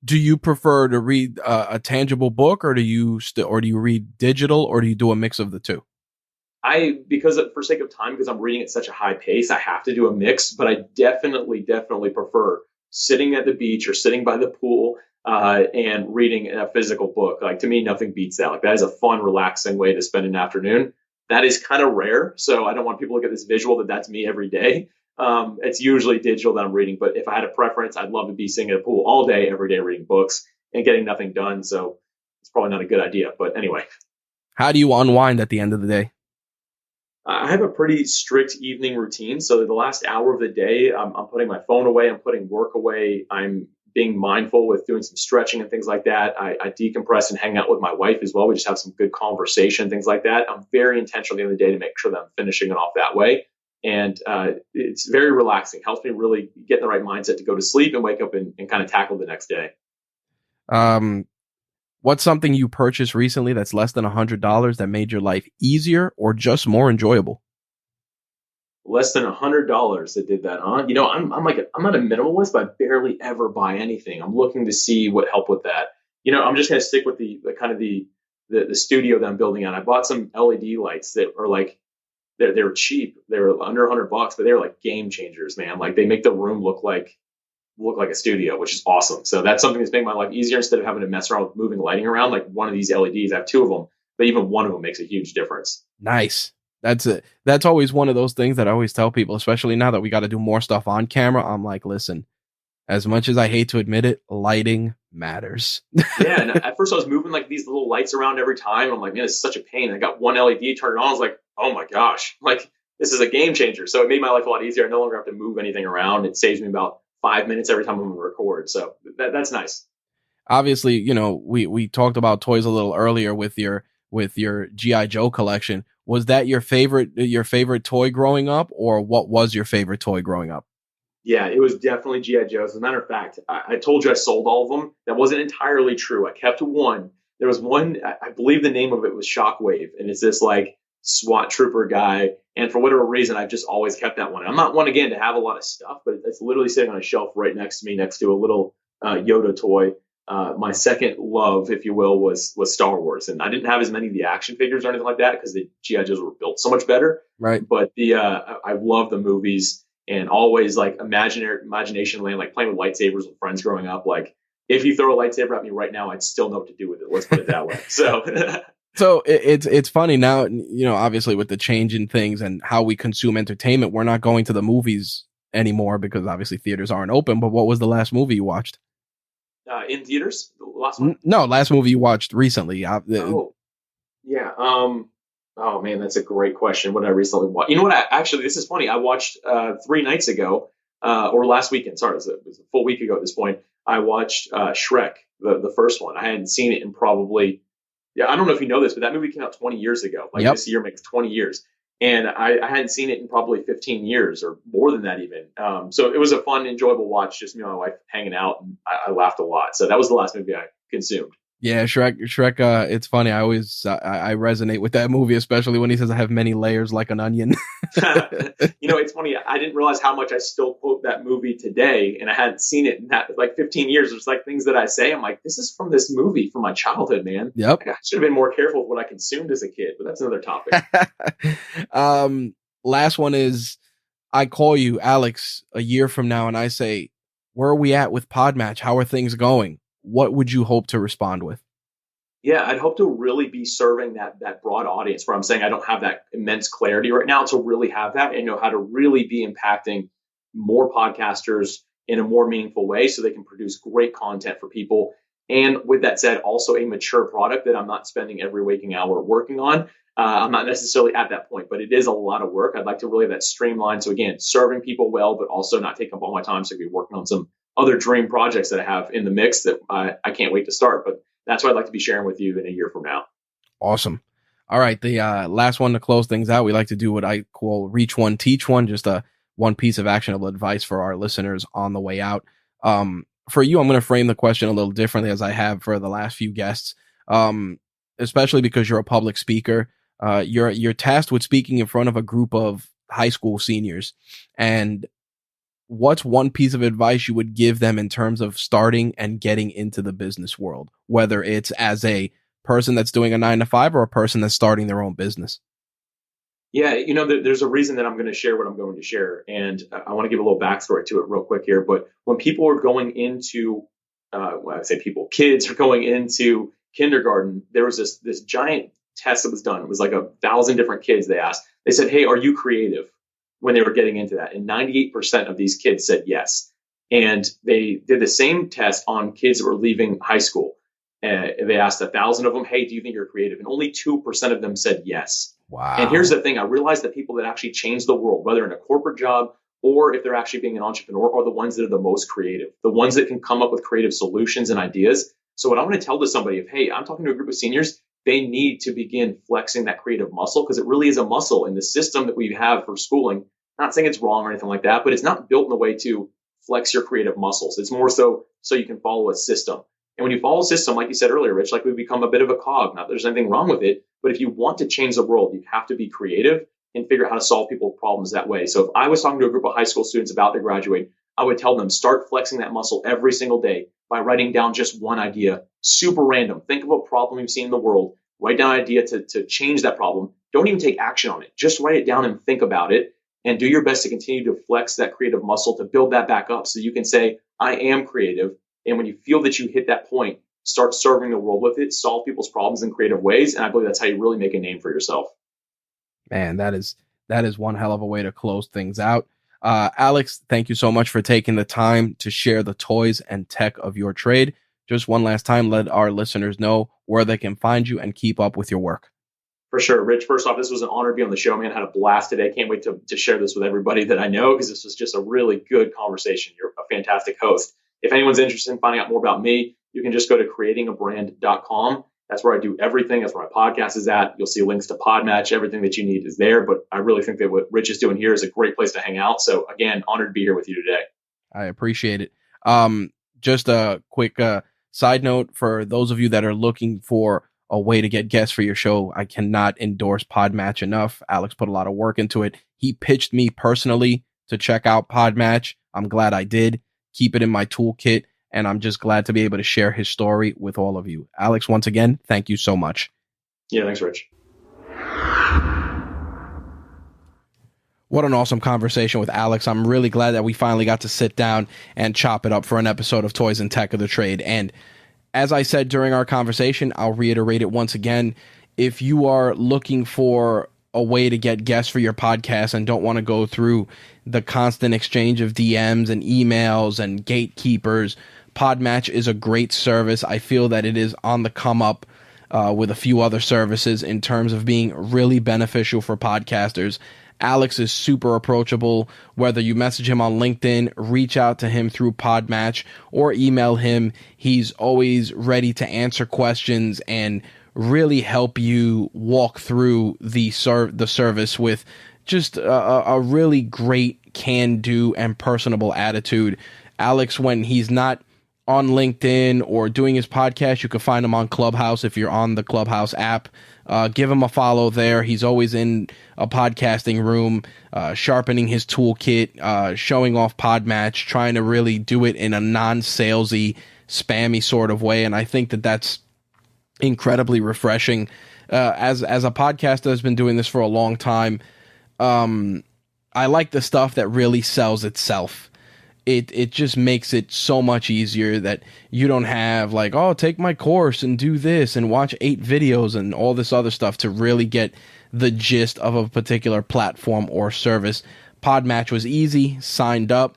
Do you prefer to read a tangible book, or do you read digital, or do you do a mix of the two? Because for sake of time, because I'm reading at such a high pace, I have to do a mix, but I definitely prefer sitting at the beach or sitting by the pool and reading a physical book. Like, to me, nothing beats that. Like, that is a fun, relaxing way to spend an afternoon. That is kind of rare, so I don't want people to get this visual that that's me every day. It's usually digital that I'm reading, but if I had a preference, I'd love to be sitting at a pool all day, every day, reading books and getting nothing done. So it's probably not a good idea. But anyway. How do you unwind at the end of the day? I have a pretty strict evening routine. So the last hour of the day, I'm putting my phone away. I'm putting work away. I'm being mindful with doing some stretching and things like that. I decompress and hang out with my wife as well. We just have some good conversation, things like that. I'm very intentional at the end of the day to make sure that I'm finishing it off that way. And it's very relaxing. Helps me really get in the right mindset to go to sleep and wake up and kind of tackle the next day. What's something you purchased recently that's less than $100 that made your life easier or just more enjoyable? Less than $100 that did that, huh? You know, I'm not a minimalist, but I barely ever buy anything. I'm looking to see what help with that. You know, I'm just going to stick with the kind of the studio that I'm building on. I bought some LED lights that are like, they're cheap. They were under $100, but they're like game changers, man. Like, they make the room look like a studio, which is awesome. So that's something that's making my life easier instead of having to mess around with moving lighting around. Like, one of these LEDs, I have 2 of them, but even one of them makes a huge difference. Nice. That's it. That's always one of those things that I always tell people, especially now that we got to do more stuff on camera. I'm like, listen, as much as I hate to admit it, lighting matters. Yeah. And at first I was moving like these little lights around every time. I'm like, man, this is such a pain. I got one LED, turned it on. I was like, oh my gosh, like, this is a game changer. So it made my life a lot easier. I no longer have to move anything around. It saves me about 5 minutes every time I'm going to record. So that's nice. Obviously, you know, we talked about toys a little earlier with your G.I. Joe collection. Was that your favorite toy growing up, or what was your favorite toy growing up? Yeah, it was definitely G.I. Joe. As a matter of fact, I told you I sold all of them. That wasn't entirely true. I kept one. There was one, I believe the name of it was Shockwave, and it's this like SWAT trooper guy. And for whatever reason, I've just always kept that one. I'm not one, again, to have a lot of stuff, but it's literally sitting on a shelf right next to me, next to a little Yoda toy. My second love, if you will, was Star Wars, and I didn't have as many of the action figures or anything like that because the GI Joes were built so much better. Right. But I love the movies and always like imagination land, like playing with lightsabers with friends growing up. Like, if you throw a lightsaber at me right now, I'd still know what to do with it. Let's put it that way. So. So it's funny now, you know, obviously with the change in things and how we consume entertainment, we're not going to the movies anymore because obviously theaters aren't open. But what was the last movie you watched? In theaters, the last one? No, last movie you watched recently. Yeah. Oh man, that's a great question. What did I recently watch? You know what? Actually, this is funny. I watched 3 nights ago, or last weekend. Sorry, it was a full week ago at this point. I watched Shrek, the first one. I hadn't seen it in probably. Yeah, I don't know if you know this, but that movie came out 20 years ago. Like, This year makes 20 years. And I hadn't seen it in probably 15 years or more than that even. So it was a fun, enjoyable watch, just me and my wife hanging out, and I laughed a lot. So that was the last movie I consumed. Yeah, Shrek. It's funny. I always I resonate with that movie, especially when he says I have many layers like an onion. You know, it's funny. I didn't realize how much I still quote that movie today, and I hadn't seen it in that like 15 years. There's like things that I say. I'm like, this is from this movie from my childhood, man. Yep. Like, I should have been more careful with what I consumed as a kid, but that's another topic. Last one is, I call you, Alex, a year from now, and I say, where are we at with PodMatch? How are things going? What would you hope to respond with? Yeah, I'd hope to really be serving that broad audience where I'm saying I don't have that immense clarity right now, to really have that and know how to really be impacting more podcasters in a more meaningful way so they can produce great content for people. And with that said, also a mature product that I'm not spending every waking hour working on. I'm not necessarily at that point, but it is a lot of work. I'd like to really have that streamlined. So again, serving people well, but also not taking up all my time. So I'd be working on some other dream projects that I have in the mix that I can't wait to start. But that's what I'd like to be sharing with you in a year from now. Awesome. All right. The last one to close things out, we like to do what I call reach one, teach one, just one piece of actionable advice for our listeners on the way out. For you, I'm going to frame the question a little differently as I have for the last few guests, especially because you're a public speaker. You're tasked with speaking in front of a group of high school seniors. And what's one piece of advice you would give them in terms of starting and getting into the business world, whether it's as a person that's doing a 9-to-5 or a person that's starting their own business? Yeah, there's a reason that I'm going to share what I'm going to share. And I want to give a little backstory to it real quick here. But when people are going into, when I say people, kids are going into kindergarten, there was this giant test that was done. It was like 1,000 different kids they asked. They said, hey, are you creative? When they were getting into that. And 98% of these kids said yes. And they did the same test on kids that were leaving high school. They asked 1,000 of them, hey, do you think you're creative? And only 2% of them said yes. Wow. And here's the thing. I realized that people that actually change the world, whether in a corporate job or if they're actually being an entrepreneur, are the ones that are the most creative, the ones that can come up with creative solutions and ideas. So what I want to tell to somebody, if, hey, I'm talking to a group of seniors, they need to begin flexing that creative muscle, because it really is a muscle in the system that we have for schooling. Not saying it's wrong or anything like that, but it's not built in a way to flex your creative muscles. It's more so you can follow a system. And when you follow a system, like you said earlier, Rich, like we become a bit of a cog. Not that there's anything wrong with it, but if you want to change the world, you have to be creative and figure out how to solve people's problems that way. So if I was talking to a group of high school students about to graduate, I would tell them, start flexing that muscle every single day by writing down just one idea, super random. Think of a problem you've seen in the world, write down an idea to change that problem. Don't even take action on it. Just write it down and think about it, and do your best to continue to flex that creative muscle to build that back up so you can say, I am creative. And when you feel that you hit that point, start serving the world with it, solve people's problems in creative ways. And I believe that's how you really make a name for yourself. Man, that is one hell of a way to close things out. Alex, thank you so much for taking the time to share the toys and tech of your trade. Just one last time, let our listeners know where they can find you and keep up with your work. For sure. Rich, first off, this was an honor to be on the show, man. I had a blast today. Can't wait to share this with everybody that I know, because this was just a really good conversation. You're a fantastic host. If anyone's interested in finding out more about me, you can just go to creatingabrand.com. That's where I do everything. That's where my podcast is at. You'll see links to PodMatch. Everything that you need is there. But I really think that what Rich is doing here is a great place to hang out. So again, honored to be here with you today. I appreciate it. Just a quick side note for those of you that are looking for a way to get guests for your show. I cannot endorse PodMatch enough. Alex put a lot of work into it. He pitched me personally to check out PodMatch. I'm glad I did. Keep it in my toolkit. And I'm just glad to be able to share his story with all of you. Alex, once again, thank you so much. Yeah, thanks, Rich. What an awesome conversation with Alex. I'm really glad that we finally got to sit down and chop it up for an episode of Toys and Tech of the Trade. And as I said during our conversation, I'll reiterate it once again. If you are looking for a way to get guests for your podcast and don't want to go through the constant exchange of DMs and emails and gatekeepers, PodMatch is a great service. I feel that it is on the come up with a few other services in terms of being really beneficial for podcasters. Alex is super approachable. Whether you message him on LinkedIn, reach out to him through PodMatch, or email him, he's always ready to answer questions and really help you walk through the service with just a really great can-do and personable attitude. Alex, when he's not on LinkedIn or doing his podcast, you can find him on Clubhouse if you're on the Clubhouse app. Give him a follow there. He's always in a podcasting room, sharpening his toolkit, showing off PodMatch, trying to really do it in a non-salesy, spammy sort of way. And I think that that's incredibly refreshing. As a podcaster that's been doing this for a long time, I like the stuff that really sells itself. It just makes it so much easier that you don't have like, oh, take my course and do this and watch 8 videos and all this other stuff to really get the gist of a particular platform or service. PodMatch was easy, signed up.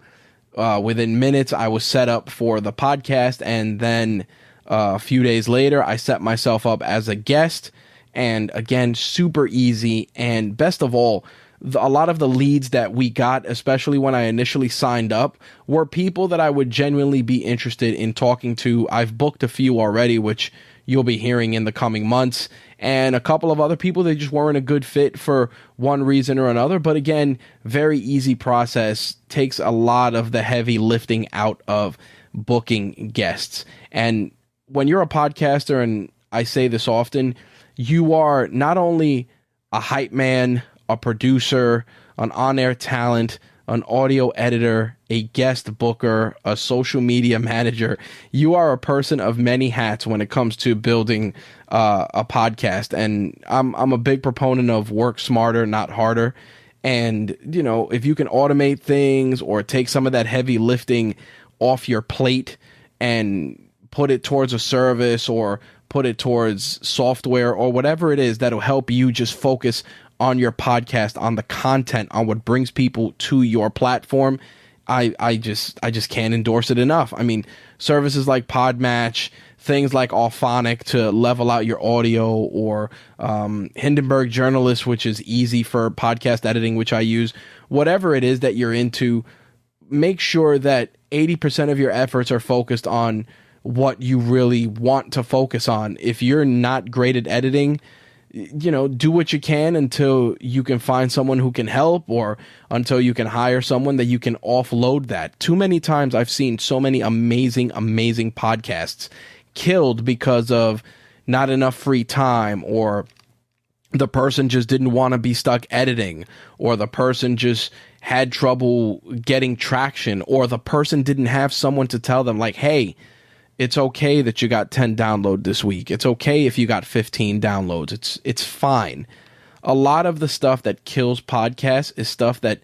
Within minutes, I was set up for the podcast, and then a few days later, I set myself up as a guest. And again, super easy. And best of all, a lot of the leads that we got, especially when I initially signed up, were people that I would genuinely be interested in talking to. I've booked a few already, which you'll be hearing in the coming months, and a couple of other people, they just weren't a good fit for one reason or another. But again, very easy process, takes a lot of the heavy lifting out of booking guests. And when you're a podcaster, and I say this often, you are not only a hype man, a producer, an on-air talent, an audio editor, a guest booker, a social media manager. You are a person of many hats when it comes to building a podcast. And I'm a big proponent of work smarter, not harder. And, you know, if you can automate things or take some of that heavy lifting off your plate and put it towards a service or put it towards software or whatever it is that'll help you just focus on your podcast, on the content, on what brings people to your platform, I just can't endorse it enough. I mean, services like PodMatch, things like Auphonic to level out your audio, or Hindenburg Journalist, which is easy for podcast editing, which I use. Whatever it is that you're into, make sure that 80% of your efforts are focused on what you really want to focus on. If you're not great at editing, you know, do what you can until you can find someone who can help, or until you can hire someone that you can offload that. Too many times I've seen so many amazing podcasts killed because of not enough free time, or the person just didn't want to be stuck editing, or the person just had trouble getting traction, or the person didn't have someone to tell them, like, hey, it's okay that you got 10 downloads this week. It's okay if you got 15 downloads. It's fine. A lot of the stuff that kills podcasts is stuff that,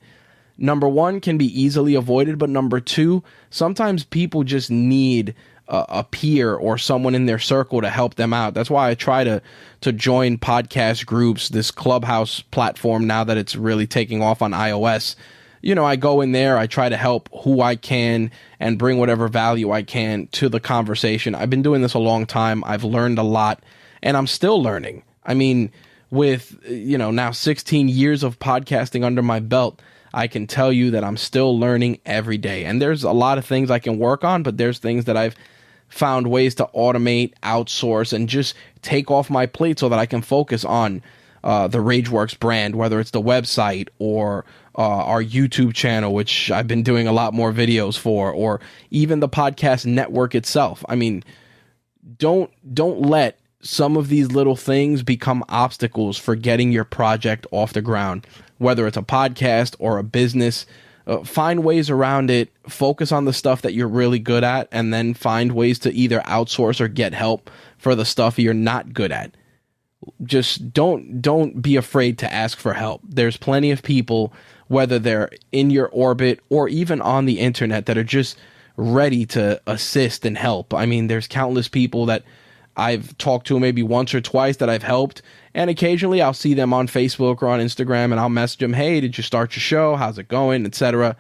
number one, can be easily avoided, but number two, sometimes people just need a peer or someone in their circle to help them out. That's why I try to join podcast groups, this Clubhouse platform, now that it's really taking off on iOS. You know, I go in there, I try to help who I can and bring whatever value I can to the conversation. I've been doing this a long time. I've learned a lot, and I'm still learning. I mean, with, you know, now 16 years of podcasting under my belt, I can tell you that I'm still learning every day. And there's a lot of things I can work on, but there's things that I've found ways to automate, outsource, and just take off my plate so that I can focus on the Rageworks brand, whether it's the website or our YouTube channel, which I've been doing a lot more videos for, or even the podcast network itself. I mean, don't let some of these little things become obstacles for getting your project off the ground, whether it's a podcast or a business. Find ways around it, focus on the stuff that you're really good at, and then find ways to either outsource or get help for the stuff you're not good at. Just don't be afraid to ask for help. There's plenty of people, whether they're in your orbit or even on the internet, that are just ready to assist and help. I mean, there's countless people that I've talked to maybe once or twice that I've helped, and occasionally I'll see them on Facebook or on Instagram, and I'll message them, hey, did you start your show? How's it going? Etc.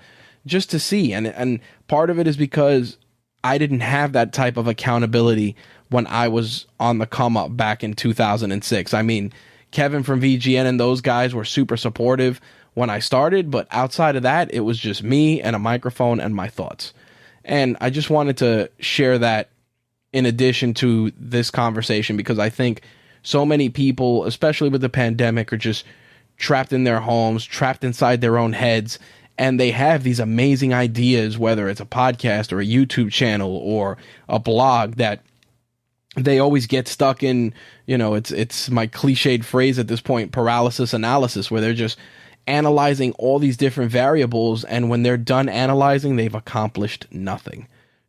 Just to see. And part of it is because I didn't have that type of accountability when I was on the come up back in 2006. I mean, Kevin from VGN and those guys were super supportive when I started, but outside of that, it was just me and a microphone and my thoughts. And I just wanted to share that in addition to this conversation, because I think so many people, especially with the pandemic, are just trapped in their homes, trapped inside their own heads, and they have these amazing ideas, whether it's a podcast or a YouTube channel or a blog, that they always get stuck in, you know, it's my cliched phrase at this point, paralysis analysis, where they're just analyzing all these different variables, and when they're done analyzing, they've accomplished nothing.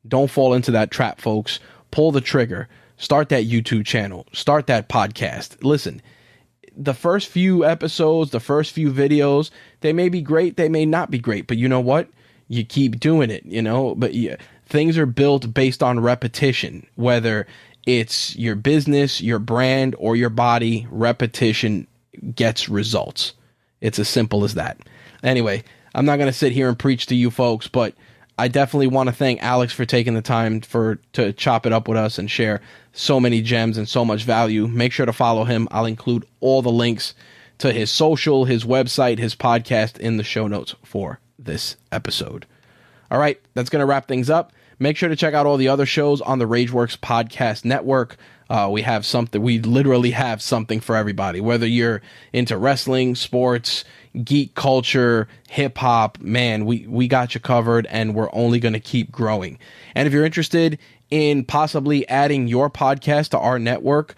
Don't fall into that trap, folks. Pull the trigger. Start that YouTube channel. Start that podcast. Listen, the first few episodes, the first few videos, they may be great, they may not be great, but you know what? You keep doing it, you know, but things are built based on repetition, whether it's your business, your brand, or your body. Repetition gets results. It's as simple as that. Anyway, I'm not going to sit here and preach to you folks, but I definitely want to thank Alex for taking the time to chop it up with us and share so many gems and so much value. Make sure to follow him. I'll include all the links to his social, his website, his podcast in the show notes for this episode. All right, that's going to wrap things up. Make sure to check out all the other shows on the Rageworks Podcast Network. We literally have something for everybody, whether you're into wrestling, sports, geek culture, hip hop, man, we got you covered, and we're only going to keep growing. And if you're interested in possibly adding your podcast to our network,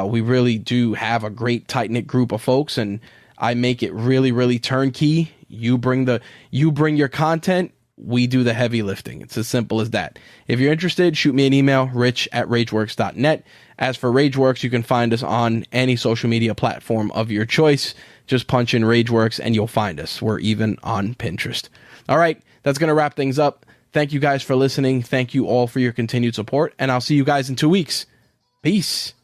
we really do have a great tight-knit group of folks, and I make it really, really turnkey. You bring your content, we do the heavy lifting. It's as simple as that. If you're interested, shoot me an email, rich@rageworks.net. As for Rageworks, you can find us on any social media platform of your choice. Just punch in Rageworks and you'll find us. We're even on Pinterest. All right, that's going to wrap things up. Thank you guys for listening. Thank you all for your continued support, and I'll see you guys in 2 weeks. Peace.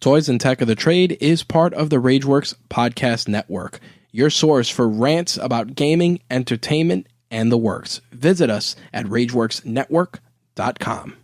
Toys and Tech of the Trade is part of the Rageworks Podcast Network, your source for rants about gaming, entertainment, and the works. Visit us at rageworksnetwork.com.